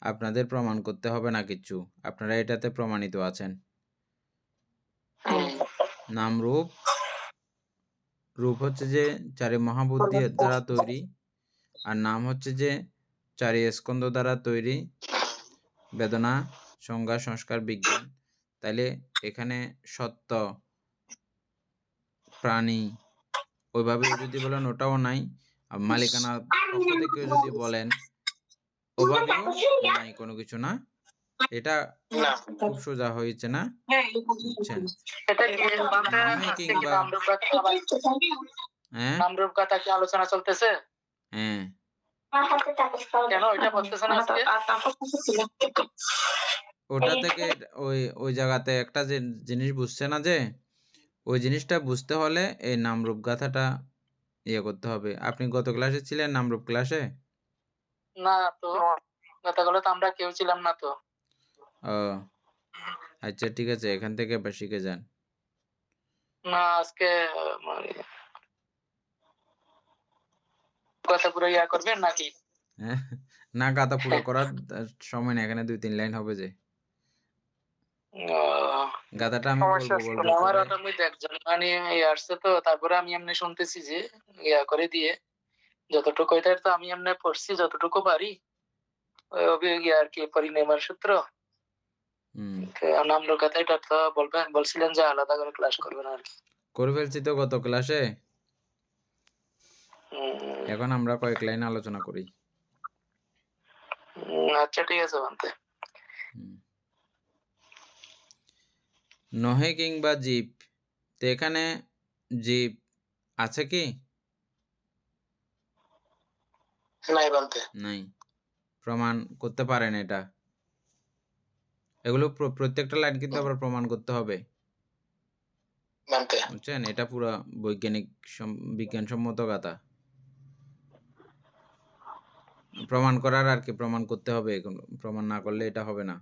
আপনাদের প্রমাণ করতে হবে না কিছু, আপনারা এটাতে প্রমাণিত আছেন। নাম রূপ, রূপ হচ্ছে যে চারি মহাবুদ্ধি দ্বারা তৈরি, আর নাম হচ্ছে যে চারি স্কন্ধ দ্বারা তৈরি, বেদনা, সংজ্ঞা, সংস্কার, বিজ্ঞান। তাইলে এখানে সত্য, প্রাণী ওইভাবে যদি বলেন ওটাও নাই, আর মালিকানা পক্ষ থেকে যদি বলেন ওভাবেও নাই, কোনো কিছু না। এটা খুব সোজা হয়েছে না? বুঝছেন? নামে কিংবা হ্যাঁ নামরূপ কথা কি আলোচনা চলতেছে? হ্যাঁ কেন এটা বলতেছে না আজকে? ওটা থেকে ওই ওই জায়গাতে একটা যে জিনিস বুঝছে না, যে ওই জিনিসটা বুঝতে হলে এই নামরূপ গাথাটা ইয়ে করতে হবে। আপনি গত ক্লাসে ছিলেন নামরূপ ক্লাসে? না তো, গতকাল তো আমরা কেউ ছিলাম না তো। ও আচ্ছা ঠিক আছে, এখান থেকে আবার শিখে যান। না আজকে কথা পুরো ইয়া করবেন নাকি? হ্যাঁ না, গাথা পুরো করার সময় না, এখানে 2-3 লাইন হবে যে গাথাটা আমি বলবো আমার পরে। ওটার মধ্যে একজন মানে আসছে তো, তারপরে আমি এমনি শুনতেছি যে ইয়া করে দিয়ে যতটুকু এটা তো আমি এমনি পড়ছি যতটুকু পারি, ওই অভিযোগ আর কি পরিণামের সূত্র নাম লোকাতে এটা তো বলবেন, বলছিলেন যে আলাদা করে ক্লাস করবেন আর কি। করে ফেলছি তো গত ক্লাসে, এখন আমরা কয়েক লাইন আলোচনা করি। আচ্ছা ঠিক আছে বানতে। নহে কিংবা জীব, তো এখানে জীব আছে কি? নাই বলতে নাই, প্রমাণ করতে পারেন এটা। এগুলো প্রত্যেকটা লাইন কিন্তু আবার প্রমাণ করতে হবে, বুঝছেন? এটা পুরো বৈজ্ঞানিক বিজ্ঞানসম্মত কথা, প্রমাণ করার আর কি, প্রমাণ করতে হবে, প্রমাণ না করলে এটা হবে না।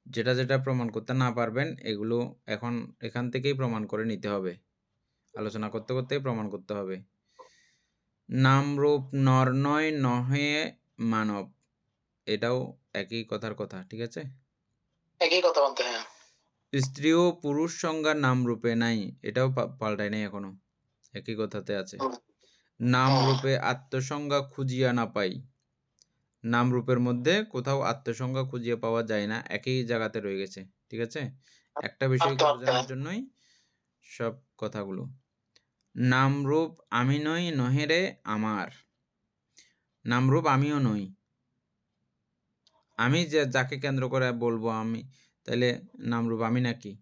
যেটা যেটা প্রমাণ করতে না পারবেন এগুলো এখন এখান থেকেই প্রমাণ করে নিতে হবে, আলোচনা করতে করতেই প্রমাণ করতে হবে। নাম রূপ নর নয়, নহে মানব, এটাও একই কথার কথা, ঠিক আছে? একই কথা বলতে। হ্যাঁ, স্ত্রী ও পুরুষ সংজ্ঞা নাম রূপে নাই, এটাও পাল্টায় নাই এখনো, একই কথাতে আছে। নাম রূপে আত্মসংজ্ঞা খুঁজিয়া না পাই, নাম রূপের মধ্যে কোথাও আত্মসংজ্ঞা খুঁজিয়ে পাওয়া যায় না, একই জায়গাতে রয়ে গেছে, ঠিক আছে? একটা বিষয়কে বোঝানোর জন্যই সব কথাগুলো। নাম রূপ আমি নই, নহে রে আমার, নাম রূপ আমিও নই, আমি যে যাকে কেন্দ্র করে বলবো আমি, তাহলে নামরূপ আমি নাকি?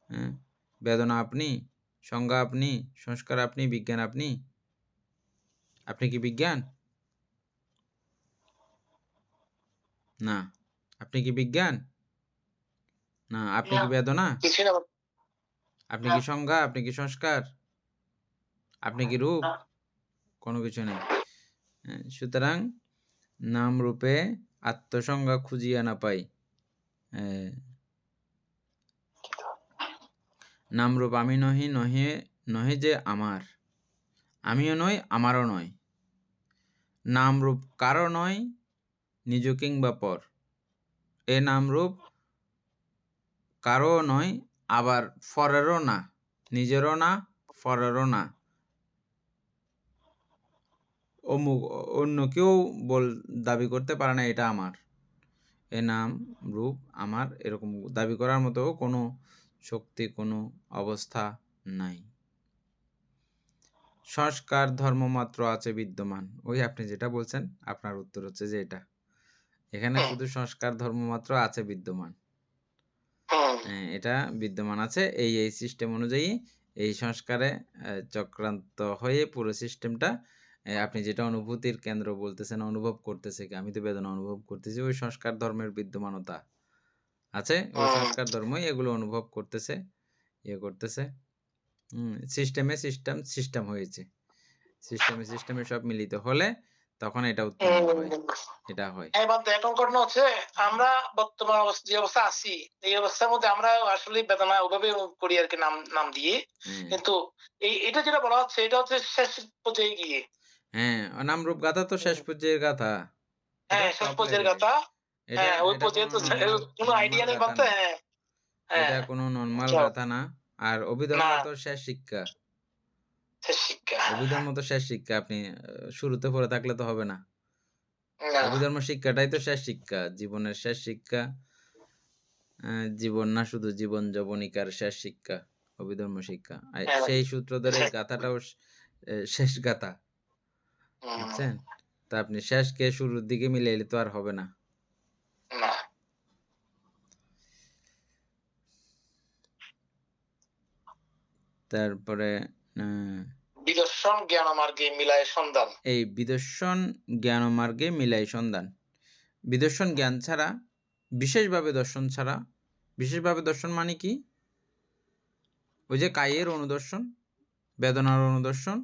হ্যাঁ, বেদনা আপনি, সংজ্ঞা আপনি, সংস্কার আপনি, বিজ্ঞান আপনি। আপনি কি বিজ্ঞান? না। আপনি কি বিজ্ঞান? না। আপনি কি বেদনা? কিছু না। আপনি কি সংজ্ঞা? আপনি কি সংস্কার? আপনি কি রূপ? কোনো কিছু নেই। সুতরাং নাম রূপে আত্মসংজ্ঞা খুঁজিয়া না পাই। নাম রূপ আমি নহি, নহে নহে যে আমার, আমিও নই, আমারও নয়। নাম রূপ কারো নয়, নিজ কিংবা পর। এ নাম রূপ কারো নয়, আবার ফরেরও না, নিজেরও না, ফরেরও না। অমুক অন্য কেউ দাবি করতে পারে না এটা আমার। এ নাম রূপ আমার, এরকম দাবি করার মতো কোনো শক্তি, কোনো অবস্থা নাই। সংস্কার ধর্ম মাত্র আছে বিদ্যমান। ওই আপনি যেটা বলছেন, আপনার উত্তর হচ্ছে যে এটা, এখানে শুধু সংস্কার ধর্ম মাত্র আছে বিদ্যমান। এটা বিদ্যমান আছে এই সিস্টেম অনুযায়ী, এই সংস্কারে চক্রান্ত হয়ে পুরো সিস্টেমটা, আপনি যেটা অনুভূতির কেন্দ্র বলতেছেন, অনুভব করতেছে কি, আমি তো বেদনা অনুভব করতেছি, ওই সংস্কার ধর্মের বিদ্যমানতা আছে, ওই সংস্কার ধর্মই এগুলো অনুভব করতেছে, ইয়ে করতেছে। সিস্টেমে সিস্টেম হয়েছে, সিস্টেমে সব মিলিত হলে তখন এটা উৎপন্ন হয়, এটা হয়। এবার এখন ঘটনা হচ্ছে, আমরা বর্তমান যে অবস্থা আছি, এই অবস্থার মধ্যে আমরা আসলে বেদনা ওভাবে করি আর কি, নাম দিয়ে। কিন্তু এটা যেটা বলা হচ্ছে, এটা হচ্ছে শেষ পর্যায়ে গিয়ে। হ্যাঁ, নামরূপ গাথা তো শেষ পর্যায়ের গাথা। হ্যাঁ, শেষ পর্যায়ের গাথা। হ্যাঁ, ওই পর্যায়ে তো কোনো আইডিয়া নেই বলতে। হ্যাঁ, এটা কোনো নরমাল গাথা না। আর অভিধর্ম তো শেষ শিক্ষা। অভিধর্ম তো শেষ শিক্ষা, আপনি শুরুতে পড়ে থাকলে তো হবে না। অভিধর্ম শিক্ষাটাই তো শেষ শিক্ষা, জীবনের শেষ শিক্ষা। জীবন না, শুধু জীবন যবনিকার শেষ শিক্ষা অভিধর্ম শিক্ষা। সেই সূত্র ধরে গাথাটাও শেষ গাথা, বুঝছেন? তা আপনি শেষকে শুরুর দিকে মিলাইলে তো আর হবে না। তারপরে বিদর্শন জ্ঞান মার্গে মিলায় সন্ধান। এই বিদর্শন জ্ঞান মার্গে মিলাই সন্ধান। বিদর্শন জ্ঞান ছাড়া, বিশেষভাবে দর্শন ছাড়া, বিশেষভাবে দর্শন মানে কি? ওই যে কায়ের অনুদর্শন, বেদনার অনুদর্শন,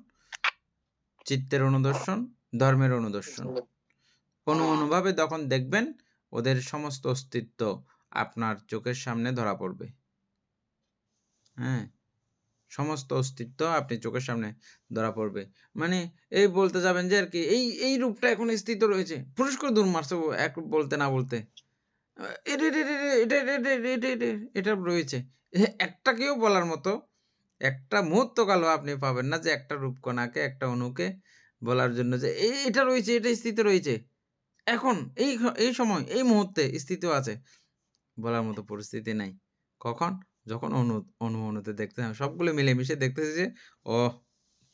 চিত্তের অনুদর্শন, ধর্মের অনুদর্শন। অনুভাবে তখন দেখবেন ওদের সমস্ত অস্তিত্ব আপনার চোখের সামনে ধরা পড়বে। হ্যাঁ, সমস্ত অস্তিত্ব আপনি চোখের সামনে ধরা পড়বে। মানে এই বলতে যাবেন যে আর কি, এই রূপটা এখন স্থিত রয়েছে, পুরস্কার দূর মারছে এক রূপ বলতে না বলতে, এটা রয়েছে। একটাকেও বলার মতো একটা মুহূর্ত কালও আপনি পাবেন না যে একটা রূপকণাকে, একটা অণুকে বলার জন্য যে এটা রয়েছে, এটা স্থিত রয়েছে, এখন এই সময় এই মুহূর্তে স্থিত আছে, বলার মতো পরিস্থিতি নাই। কখন? যখন অনুতে দেখতে সবগুলো মিলেমিশে দেখতেছি যে ও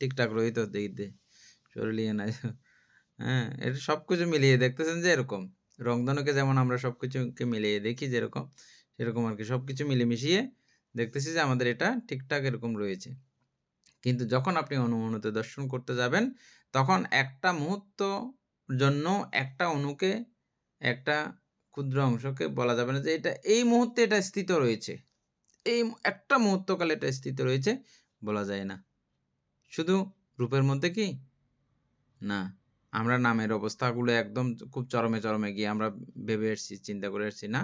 ঠিকঠাক রহিত দেখতে শরীরে নাই। হ্যাঁ, এটা সবকিছু মিলিয়ে দেখতেছেন যে এরকম রংধনুকে যেমন আমরা সবকিছুকে মিলিয়ে দেখি যেরকম, সেরকম আর কি সবকিছু মিলেমিশিয়ে দেখতেছি যে আমাদের এটা ঠিকঠাক এরকম রয়েছে। কিন্তু যখন আপনি অনুতে দর্শন করতে যাবেন, তখন একটা মুহূর্ত জন্য একটা অণুকে, একটা ক্ষুদ্র অংশকে বলা যাবে না যে এটা এই মুহূর্তে এটা স্থিত রয়েছে, এই একটা মুহূর্তকাল এটা স্থিত রয়েছে, বলা যায় না। শুধু রূপের মধ্যে কি না, আমরা নামের অবস্থাগুলো একদম খুব চরমে গিয়ে আমরা ভেবে এসছি, চিন্তা করে এসছি না।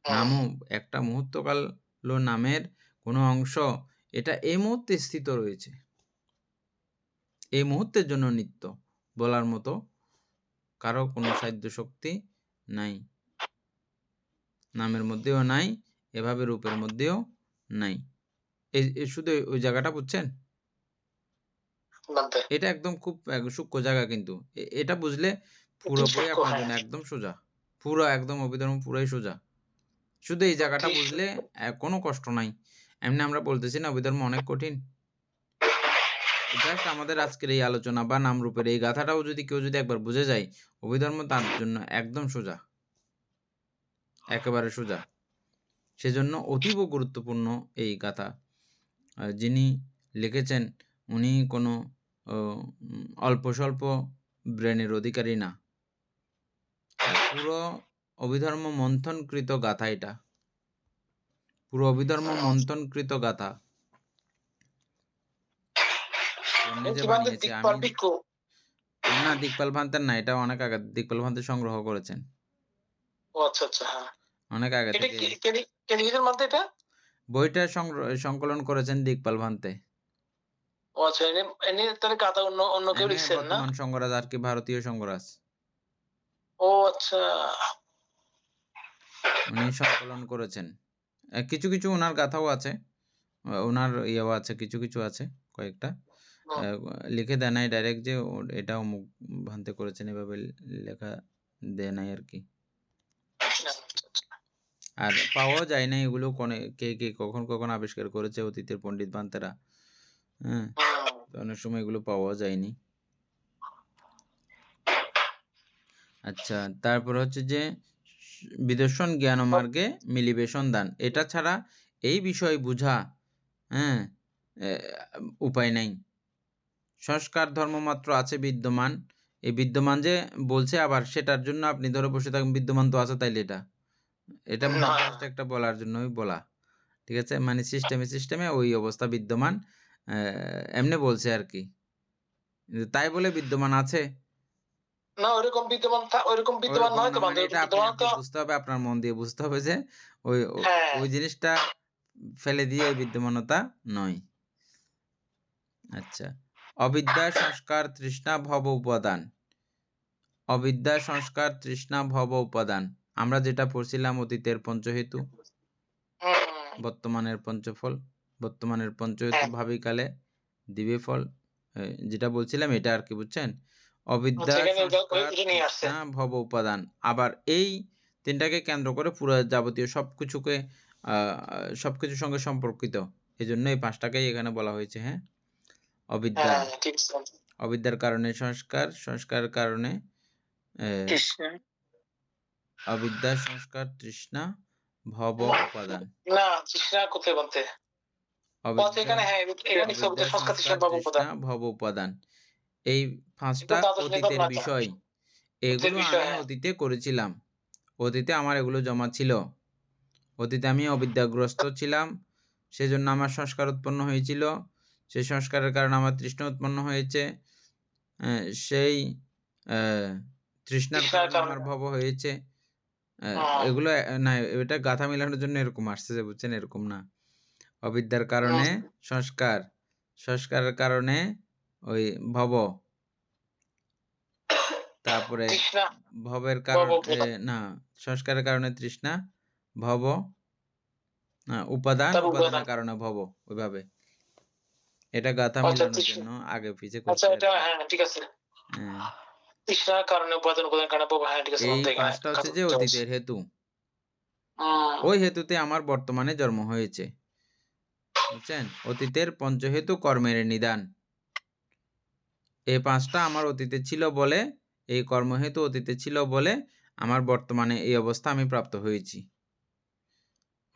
নামও একটা মুহূর্তকাল নামের কোনো অংশ এটা এই মুহূর্তে স্থিত রয়েছে, এই মুহূর্তের জন্য নিত্য বলার মতো কারো কোনো সাধ্য শক্তি নাই, নামের মধ্যেও নাই, এভাবে রূপের মধ্যেও নাই। এই শুধু ওই জায়গাটা বুঝছেন? এটা একদম খুব সূক্ষ্ম জায়গা, কিন্তু এটা বুঝলে পুরোপুরি আপনার জন্য একদম সোজা, পুরো একদম অভিধর্ম পুরাই সোজা। শুধু এই জায়গাটা বুঝলে কোনো কষ্ট নাই। এমনি আমরা বলতেছি না অভিধর্ম অনেক কঠিন, জাস্ট আমাদের আজকের এই আলোচনা বা নামরূপের এই গাথাটাও যদি কেউ যদি একবার বুঝে যায়, অভিধর্ম তার জন্য একদম সোজা, একেবারে সোজা। সেজন্য অতীব গুরুত্বপূর্ণ এই গাথা। যিনি লিখেছেন উনি কোনো অল্প স্বল্প ব্রেনের অধিকারী না, পুরো অভিধর্ম মন্থনকৃত গাথা এটা, পুরো অভিধর্ম মন্থনকৃত গাথা নিজে বানিয়েছে। আমি না, দিকপাল ভান্তের না, এটা অনেক আগে দিকপাল ভান্তে সংগ্রহ করেছেন, ও আচ্ছা আচ্ছা, হ্যাঁ। অনেক আগে এটা থেকে কে লিখেছেন বলতে এটা? বইটা সংকলন করেছেন দিকপাল ভান্তে। ও আচ্ছা, এনে তাহলে গাথা অন্য কেউ লিখছেন না? বর্তমান সংঘরাজ আর কি, ভারতীয় সংঘরাজ, ও আচ্ছা, উনি সংকলন করেছেন। কিছু কিছু ওনার গাথাও আছে, ওনার ইয়েও আছে, কিছু কিছু আছে কয়েকটা, লিখে দেয় নাই ডাইরেক্ট যে এটা অমুক ভান্তে করেছেন, এভাবে লেখা দেয় নাই আর কি। আর পাওয়া যায় না এগুলো, কে কে কখন কখন আবিষ্কার করেছে অতীতের পণ্ডিত ভান্তেরা, হ্যাঁ, অনেক সময় এগুলো পাওয়া যায়নি। আচ্ছা, তারপর হচ্ছে যে বিদর্শন জ্ঞান মার্গে মিলিবে সন্ধান, এটা ছাড়া এই বিষয় বুঝা, হ্যাঁ, উপায় নাই। সংস্কার ধর্ম মাত্র আছে বিদ্যমান, এই বিদ্যমান যে বলছে আবার সেটার জন্য আপনি ধরে বসে থাকবেন, বিদ্যমান তো আছে তাইলে এটা একটা বলার জন্যই বলা, ঠিক আছে, মানে সিস্টেমে ওই অবস্থা বিদ্যমান, এমনি বলছে আর কি, তাই বলে বিদ্যমান আছে না, ওইরকম বিদ্যমান নয় তো, মানে এটা আপনি বুঝতে হবে, আপনার মন দিয়ে বুঝতে হবে যে ওই জিনিসটা ফেলে দিয়ে বিদ্যমানতা নয়। আচ্ছা, অবিদ্যা সংস্কার তৃষ্ণা ভব উপাদান, অবিদ্যা সংস্কার তৃষ্ণা ভব উপাদান, আমরা যেটা পড়ছিলাম অতীতের পঞ্চহেতু, বর্তমানের পঞ্চফল, বর্তমানের পঞ্চহেতু ভাবিকালে দিবে ফল, যেটা বলছিলাম এটা আর কি, বুঝছেন? অবিদ্যা সংস্কার তৃষ্ণা ভব উপাদান, আবার এই তিনটাকে কেন্দ্র করে পুরো যাবতীয় সবকিছুর সঙ্গে সম্পর্কিত, এই জন্য এই পাঁচটাকেই এখানে বলা হয়েছে। হ্যাঁ, অবিদ্যা, অবিদ্যার কারণে সংস্কার, সংস্কার কারণে অবিদ্যা সংস্কার তৃষ্ণা ভব উপাদান, না তৃষ্ণা কোথায় বলতে, ভব উপাদান, এই পাঁচটা অতীতের বিষয়, এগুলো আমি অতীতে করেছিলাম, অতীতে আমার এগুলো জমা ছিল, অতীতে আমি অবিদ্যাগ্রস্ত ছিলাম, সেজন্য আমার সংস্কার উৎপন্ন হয়েছিল, সেই সংস্কারের কারণে আমার তৃষ্ণা উৎপন্ন হয়েছে, সেই তৃষ্ণার কারণে আমার ভব হয়েছে। এগুলো না, এটা গাথা মিলানোর জন্য এরকম আসছে যে, বুঝছেন, এরকম না। অবিদ্যার কারণে সংস্কার, সংস্কারের কারণে ওই ভব, তারপরে ভবের কারণে না, সংস্কারের কারণে তৃষ্ণা, ভব উপাদান, উপাদানের কারণে ভব, ওইভাবে এটা গাথা মিলানোর জন্য আগে পিছে করছে। ঠিক আছে, তৃষ্ণার কারণে উপাদান, উপাদানের কারণে ভব, হ্যাঁ ঠিক আছে। এই পাঁচটা হচ্ছে যে অতীতের হেতু, ওই হেতুতে আমার বর্তমানে জন্ম হয়েছে, বুঝছেন? অতীতের পঞ্চহেতু কর্মের নিদান, এই পাঁচটা আমার অতীতে ছিল বলে, এই কর্মহেতু অতীতে ছিল বলে আমার বর্তমানে এই অবস্থা আমি প্রাপ্ত হয়েছি,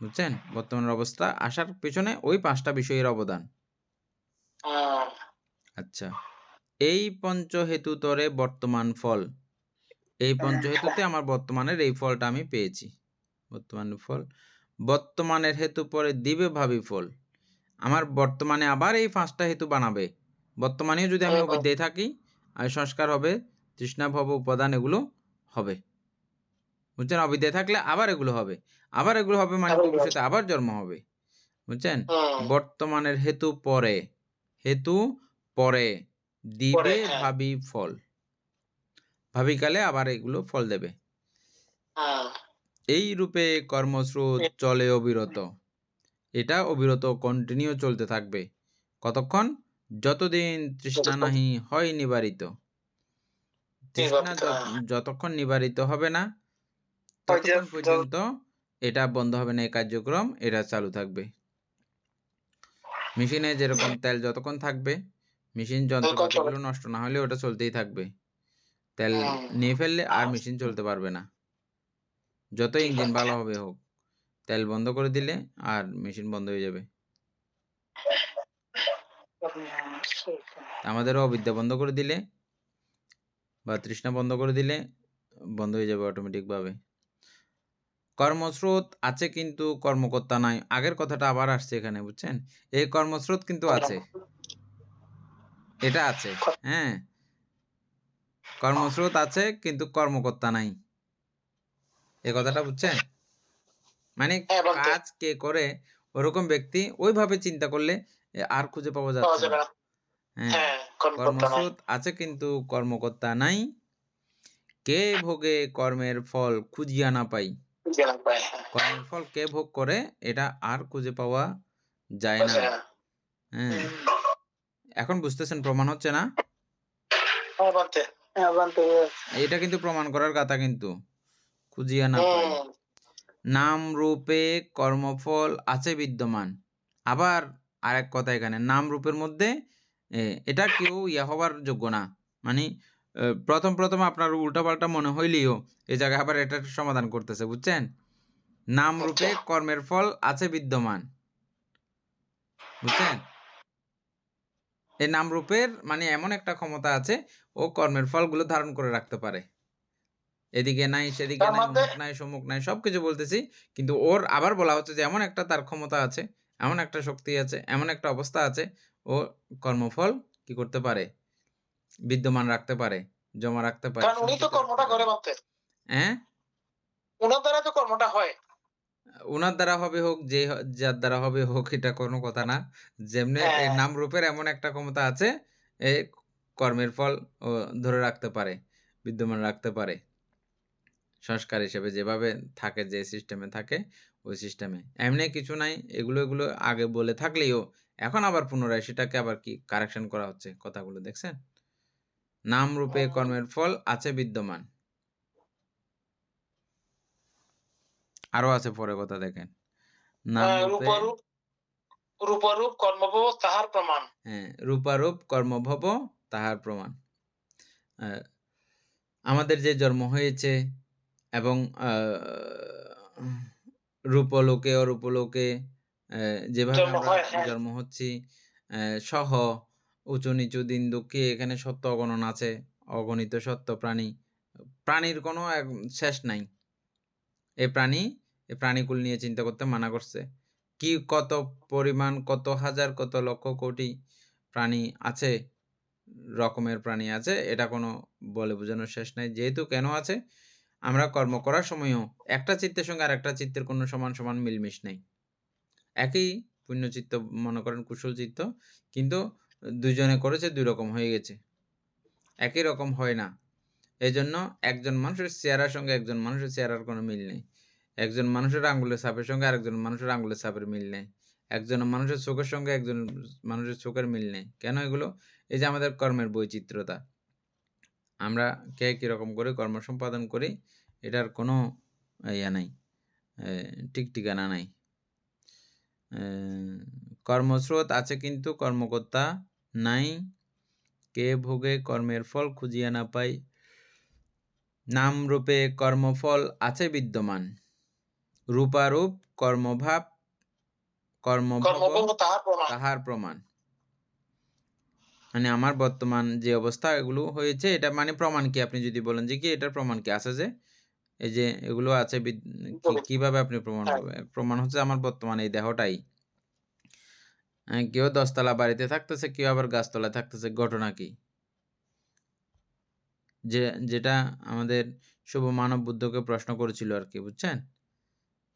বুঝছেন? বর্তমানের অবস্থা আসার পেছনে ওই পাঁচটা বিষয়ের অবদান। আচ্ছা, এই পঞ্চহেতু তরে বর্তমান ফল, এই পঞ্চহেতুতে আমার বর্তমানের এই ফলটা আমি পেয়েছি, বর্তমানের ফল, বর্তমানের হেতু পরে দিবে ভাবি ফল, আমার বর্তমানে আবার এই পাঁচটা হেতু বানাবে, বর্তমানে যদি আমি অবিদ্যায় থাকি আর সংস্কার হবে, তৃষ্ণা ভব উপাদান এগুলো হবে, বুঝছেন? অবিদ্যায় থাকলে আবার এগুলো হবে, আবার এগুলো হবে, মানে ভবিষ্যতে আবার জন্ম হবে, বুঝছেন? বর্তমানের হেতু পরে দিবে ভাবি ফল, ভাবিকালে আবার এগুলো ফল দেবে, এই রূপে কর্মস্রোত চলে অবিরত, এটা অবিরত কন্টিনিউ চলতে থাকবে, কতক্ষণ? যতদিন তৃষ্ণা নাহি হয় নিবারিত, তৃষ্ণা যতক্ষণ নিবারিত হবে না ততক্ষণ পর্যন্ত এটা বন্ধ হবে না, এই কার্যক্রম এটা চালু থাকবে। মেশিনে যেরকম তেল যতক্ষণ থাকবে, মেশিন যন্ত্রপাতিগুলো নষ্ট না হলে ওটা চলতেই থাকবে। তেল নিয়ে ফেললে আর মেশিন চলতে পারবে না, যত ইঞ্জিন ভালো হবে হোক। তেল বন্ধ করে দিলে আর মেশিন বন্ধ হয়ে যাবে। আমাদের অবিদ্যা বন্ধ করে দিলে বা তৃষ্ণা বন্ধ করে দিলে বন্ধ হয়ে যাবে অটোমেটিক ভাবে। কর্মস্রোত আছে কিন্তু কর্মকর্তা নাই। আগের কথাটা আবার আসছে এখানে, বুঝছেন? এই কর্মস্রোত কিন্তু আছে, এটা আছে, হ্যাঁ, কর্মস্রোত আছে কিন্তু কর্মকর্তা নাই, এই কথাটা বুঝছেন? মানে কাজ কে করে ওরকম ব্যক্তি ওইভাবে চিন্তা করলে আর খুঁজে পাওয়া যাচ্ছে না। হ্যাঁ, কর্মস্রোত আছে কিন্তু কর্মকর্তা নাই, কে ভোগে কর্মের ফল খুঁজিয়া না পাই। কর্মের ফল কে ভোগ করে এটা আর খুঁজে পাওয়া যায় না। হ্যাঁ, এখন বুঝতেছেন? প্রমাণ হচ্ছে না? এটা কিন্তু প্রমাণ করার কথা, কিন্তু খুঁজিয়া না পাই। নাম রূপে কর্মফল আছে বিদ্যমান। আবার আরেক কথা এখানে, নাম রূপের মধ্যে এটা কেউ হবার যোগ্য না। মানে প্রথম আপনার উল্টাপাল্টা মনে হইলেও এই জায়গায় আবার এটার সমাধান করতেছে, বুঝছেন? নাম রূপে কর্মের ফল আছে বিদ্যমান, বুঝছেন? এই নাম রূপের মানে এমন একটা ক্ষমতা আছে, ও কর্মের ফলগুলো ধারণ করে রাখতে পারে। এদিকে নাই, সেদিকে নাই, অমুক নাই, সমুক নাই, সবকিছু বলতেছি, কিন্তু ওর আবার বলা হচ্ছে যে এমন একটা তার ক্ষমতা আছে, এমন একটা শক্তি আছে, এমন একটা অবস্থা আছে, ও কর্মফল কি করতে পারে? বিদ্যমান রাখতে পারে, জমা রাখতে পারে। কারণ উনি তো কর্মটা করে বলতে, হ্যাঁ, উনার দ্বারা তো কর্মটা হয়। উনার দ্বারা হবে হোক, যে যার দ্বারা হবে হোক, এটা কোনো কথা না। যেমনি এই নাম রূপের এমন একটা ক্ষমতা আছে, এই কর্মের ফল ও ধরে রাখতে পারে, বিদ্যমান রাখতে পারে, সংস্কার হিসেবে যেভাবে থাকে, যে সিস্টেমে থাকে ওই সিস্টেমে। এমনি কিছু নাই, এগুলো আগে বলে থাকলেও এখন আবার পুনরায় সেটাকে আবার কি কারেকশন করা হচ্ছে কথাগুলো, দেখছেন? নাম রূপে কর্মের ফল আছে বিদ্যমান। আরো আছে পরে কথা, দেখেন। নাম রূপে রূপরূপ কর্মভব তাহার প্রমাণ। হ্যাঁ, রূপারূপ কর্মভব তাহার প্রমাণ। আমাদের যে জন্ম হয়েছে এবং রূপলোকে অরূপলোকে যেভাবে আমরা জন্ম হচ্ছি, সহ উঁচু নিচু দিন দুঃখী, এখানে সত্য অগণন আছে, অগণিত সত্য প্রাণী, প্রাণীর কোনো শেষ নাই। এই প্রাণীকুল নিয়ে চিন্তা করতে মানা করছে। কি কত পরিমাণ, কত হাজার, কত লক্ষ কোটি প্রাণী আছে, রকমের প্রাণী আছে, এটা কোনো বলে বোঝানোর শেষ নাই। যেহেতু কেন আছে, আমরা কর্ম করার সময়ও একটা চিত্তের সঙ্গে আর একটা চিত্তের কোনো সমান মিলমিশ নেই। একই পুণ্যচিত্ত মনে করেন, কুশল চিত্ত, কিন্তু দুইজনে করেছে দুই রকম হয়ে গেছে, একই রকম হয় না। এই জন্য একজন মানুষের চেহারার সঙ্গে একজন মানুষের চেহারার কোনো মিল নেই, একজন মানুষের আঙ্গুলের ছাপের সঙ্গে আরেকজন মানুষের আঙ্গুলের ছাপের মিল নেই, একজন মানুষের চোখের সঙ্গে একজন মানুষের চোখের মিল নেই। কেন এগুলো? এই যে আমাদের কর্মের বৈচিত্র্যতা, আমরা কে কিরকম করে কর্ম সম্পাদন করি, এটার কোনো ইয়া নাই, ঠিক ঠিকানা নাই। কর্মস্রোত আছে কিন্তু কর্মকর্তা নাই, কে ভোগে কর্মের ফল খুঁজিয়া না পাই। নাম রূপে কর্মফল আছে বিদ্যমান, রূপারূপ কর্মভাব কর্মভব তাহার প্রমাণ। মানে আমার বর্তমান যে অবস্থা এগুলো হয়েছে, এটা মানে প্রমাণ কি? আপনি যদি বলেন যে কি এটার প্রমাণ কি আছে, যে এই যে এগুলো আছে, কিভাবে আপনি প্রমাণ করবেন? প্রমাণ হচ্ছে আমার বর্তমান এই দেহটাই। কেউ 10 তলা বাড়িতে থাকতেছে, কেউ আবার গাছতলায় থাকতেছে, ঘটনা কি? যেটা আমাদের শুভ মানব বুদ্ধকে প্রশ্ন করেছিল আর কি, বুঝছেন?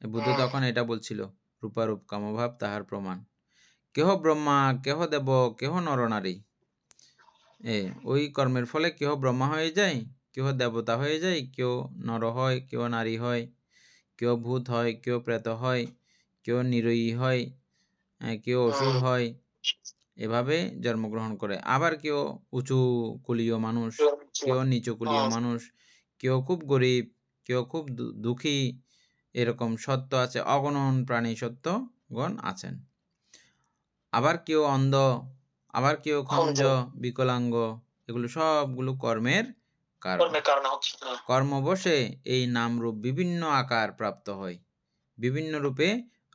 বুদ্ধ তখন এটা বলছিল, রূপারূপ কামভাব তাহার প্রমাণ। কেহ ব্রহ্মা, কেহ দেব, কেহ নরনারী। ওই কর্মের ফলে কেহ ব্রহ্মা হয়ে যায়, কেহ দেবতা হয়ে যায়, কেউ নর হয়, কেউ নারী হয়, কেউ ভূত হয়, কেউ প্রেত হয়, কেউ নিরয়ী হয়, কেউ অসুর হয়, এভাবে জন্মগ্রহণ করে। আবার কেউ উঁচু কুলীয় মানুষ, কেউ নিচু কুলীয় মানুষ, কেউ খুব গরিব, কেউ খুব দুঃখী, এরকম সত্য আছে, অগণন প্রাণী সত্যগণ আছেন। আবার কেউ অন্ধ, আবার কেউ খঞ্জ, বিকলাঙ্গ, এগুলো সবগুলো কর্মের কারণ। কর্মের কারণে হচ্ছে। কর্মবশে এই নাম রূপ বিভিন্ন আকার প্রাপ্ত হয়, বিভিন্ন রূপে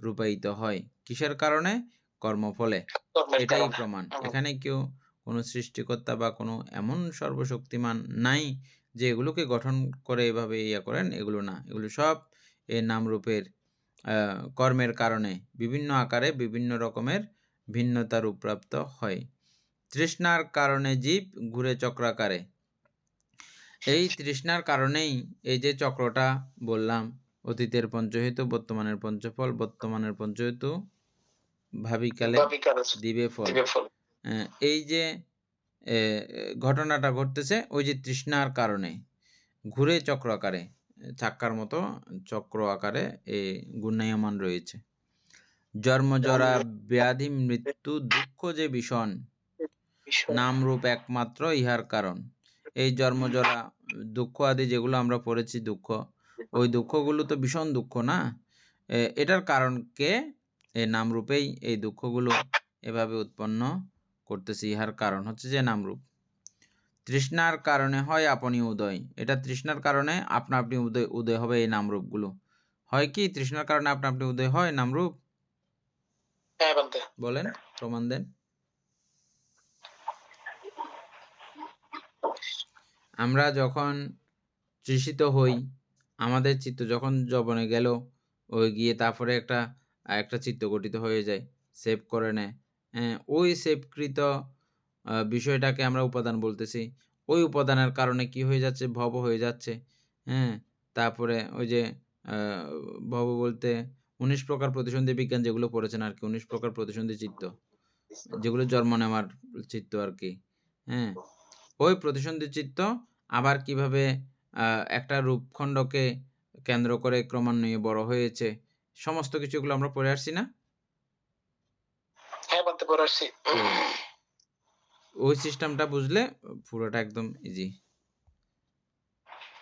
রূপায়িত হয়। কিসের কারণে? কর্মফলে। কর্মের এটাই কারণে। প্রমাণ। এখানে কেউ কোনো সৃষ্টিকর্তা বা কোনো এমন সর্বশক্তিমান নাই যে এগুলোকে গঠন করে এভাবে ইয়া করেন, এগুলো না। এগুলো সব এই নাম রূপের কর্মের কারণে বিভিন্ন আকারে বিভিন্ন রকমের ভিন্নতা রূপ প্রাপ্ত হয়। তৃষ্ণার কারণে জীব ঘুরে চক্রাকারে। এই তৃষ্ণার কারণেই এই যে চক্রটা বললাম, অতীতের পঞ্চহেতু, বর্তমানের পঞ্চফল, বর্তমানের পঞ্চহেতু, ভাবিকালে দিবে ফল। এই যে ঘটনাটা ঘটতেছে ওই যে তৃষ্ণার কারণে ঘুরে চক্র আকারে, চাক্কার মতো চক্র আকারে এই ঘূর্ণায়মান রয়েছে। জন্মজরা ব্যাধি মৃত্যু দুঃখ যে ভীষণ, নামরূপ একমাত্র ইহার কারণ। এই জন্মজরা দুঃখ আদি যেগুলো আমরা পড়েছি, দুঃখ, ওই দুঃখগুলো তো ভীষণ দুঃখ না? এটার কারণ কে? এই নামরূপেই এই দুঃখগুলো এভাবে উৎপন্ন করতেছে। ইহার কারণ হচ্ছে যে নামরূপ। তৃষ্ণার কারণে হয় আপনি উদয়। এটা তৃষ্ণার কারণে আপনা আপনি উদয় হবে এই নামরূপগুলো। হয় কি তৃষ্ণার কারণে আপনা আপনি উদয় হয় নামরূপ? বলেন, প্রমাণ দেন। আমরা যখন তৃষিত হই, আমাদের চিত্ত যখন যবনে গেল, ওই গিয়ে তারপরে একটা চিত্ত গঠিত হয়ে যায়, সেভ করে নেয়। ওই সেভকৃত বিষয়টাকে আমরা উপাদান বলতেছি। ওই উপাদানের কারণে কি হয়ে যাচ্ছে? ভব হয়ে যাচ্ছে। তারপরে ওই যে ভব বলতে 19 প্রকার প্রতিসন্ধি বিজ্ঞান যেগুলো পড়েছেন আর কি, 19 প্রকার প্রতিসন্ধি চিত্ত, যেগুলো জন্ম নেওয়ার চিত্ত আর কি। ওই প্রতিসন্ধি চিত্ত আবার কিভাবে একটা রূপখণ্ডকে কেন্দ্র করে ক্রমান্বয়ে বড় হয়েছে, সমস্ত কিছুগুলো আমরা পড়ে আসছি না? ওই সিস্টেমটা বুঝলে পুরোটা একদম ইজি।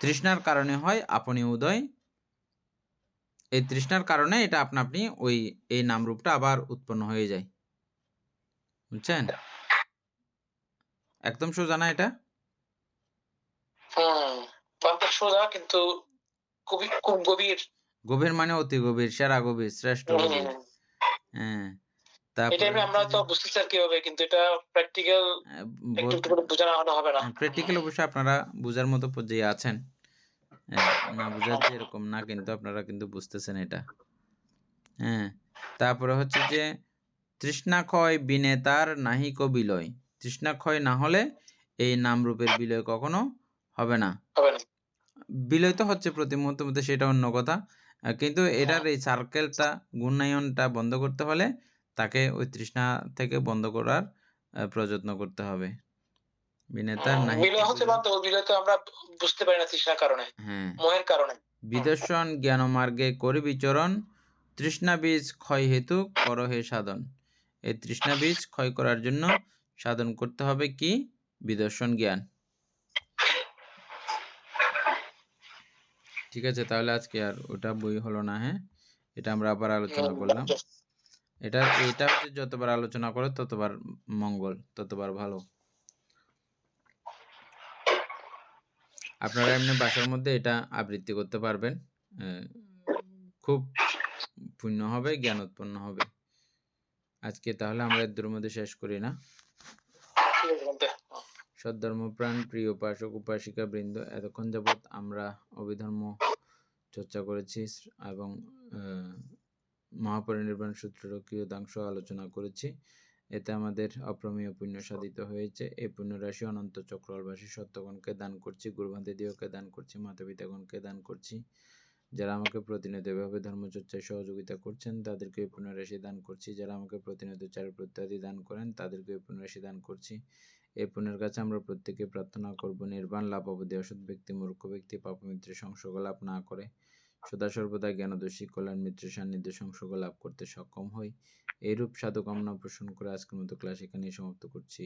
তৃষ্ণার কারণে হয় আপনি উদয়। এই তৃষ্ণার কারণে এটা আপনা আপনি ওই এই নামরূপটা আবার উৎপন্ন হয়ে যায়। বুঝছেন? একদম সোজা না এটা? সোজা, কিন্তু খুব গভীর। গভীর মানে অতি গভীর, সেরা গভীর, শ্রেষ্ঠ গভীর। আমরা তো বুঝতেছি আর কিভাবে, কিন্তু এটা প্র্যাকটিক্যাল বোঝানো হবে না। প্র্যাকটিক্যাল অবশ্যই আপনারা বুঝার মতো পর্যায়ে আছেন, না বুঝার যে এরকম না, কিন্তু আপনারা কিন্তু বুঝতেছেন এটা। তারপরে হচ্ছে যে তৃষ্ণা ক্ষয় বিনে তার নাহিক বিলয়। তৃষ্ণা ক্ষয় না হলে এই নামরূপের বিলয় কখনো হবে না। বিলয় তো হচ্ছে প্রতি মুহূর্তের মধ্যে, সেটা অন্য কথা, কিন্তু এটার এই সার্কেলটা, ঘূর্ণায়নটা বন্ধ করতে হলে তাকে ওই তৃষ্ণা থেকে বন্ধ করার প্রযত্ন করতে হবে। বিদর্শন জ্ঞান মার্গে করি বিচরণ, তৃষ্ণা বীজ ক্ষয় হেতু কর হে সাধন। এই তৃষ্ণা বীজ ক্ষয় করার জন্য সাধন করতে হবে কি? বিদর্শন জ্ঞান। ঠিক আছে, তাহলে আজকে আর ওটা বই হলো না। এটা আমরা আবার আলোচনা করলাম। এটা হচ্ছে যতবার আলোচনা করো ততবার মঙ্গল, ততবার ভালো। আপনারা এমনি বাসার মধ্যে এটা আবৃত্তি করতে পারবেন, খুব পুণ্য হবে, জ্ঞান উৎপন্ন হবে। আজকে তাহলে আমরা এর মধ্যে শেষ করি না? সদ্ধর্মপ্রাণ প্রিয় উপাসক উপাসিকা বৃন্দ, এতক্ষণ যাবৎ আমরা অভিধর্ম চর্চা করেছি এবং মহাপরিনির্বাণ সূত্রের কিয়দাংশ আলোচনা করেছি। এতে আমাদের অপ্রমেয় পুণ্য সাধিত হয়েছে। এই পুণ্যরাশি অনন্ত চক্রবাসী সত্যগণকে দান করছি, গুরুভান্তেদিওকে দান করছি, মাতা পিতাগণকে দান করছি। যারা আমাকে প্রতিনিয়ত এভাবে ধর্মচর্চায় সহযোগিতা করছেন তাদেরকে এই পুণ্যরাশি দান করছি। যারা আমাকে প্রতিনিয়ত চারিপ্রত্যাদি দান করেন তাদেরকে এই পুণ্যরাশি দান করছি। এই পুণ্যের কাছে আমরা প্রত্যেকে প্রার্থনা করব নির্বাণ লাভ অবধি অসৎ ব্যক্তি, মূর্খ ব্যক্তি পাপমিত্রের সংসর্গ লাভ না করে সদা সর্বদা জ্ঞানদর্শী কল্যাণ মিত্রের সান্নিধ্য সংসর্গ লাভ করতে সক্ষম হই। এইরূপ সাধু কামনা পোষণ করে আজকের মতো ক্লাস এখানেই সমাপ্ত করছি।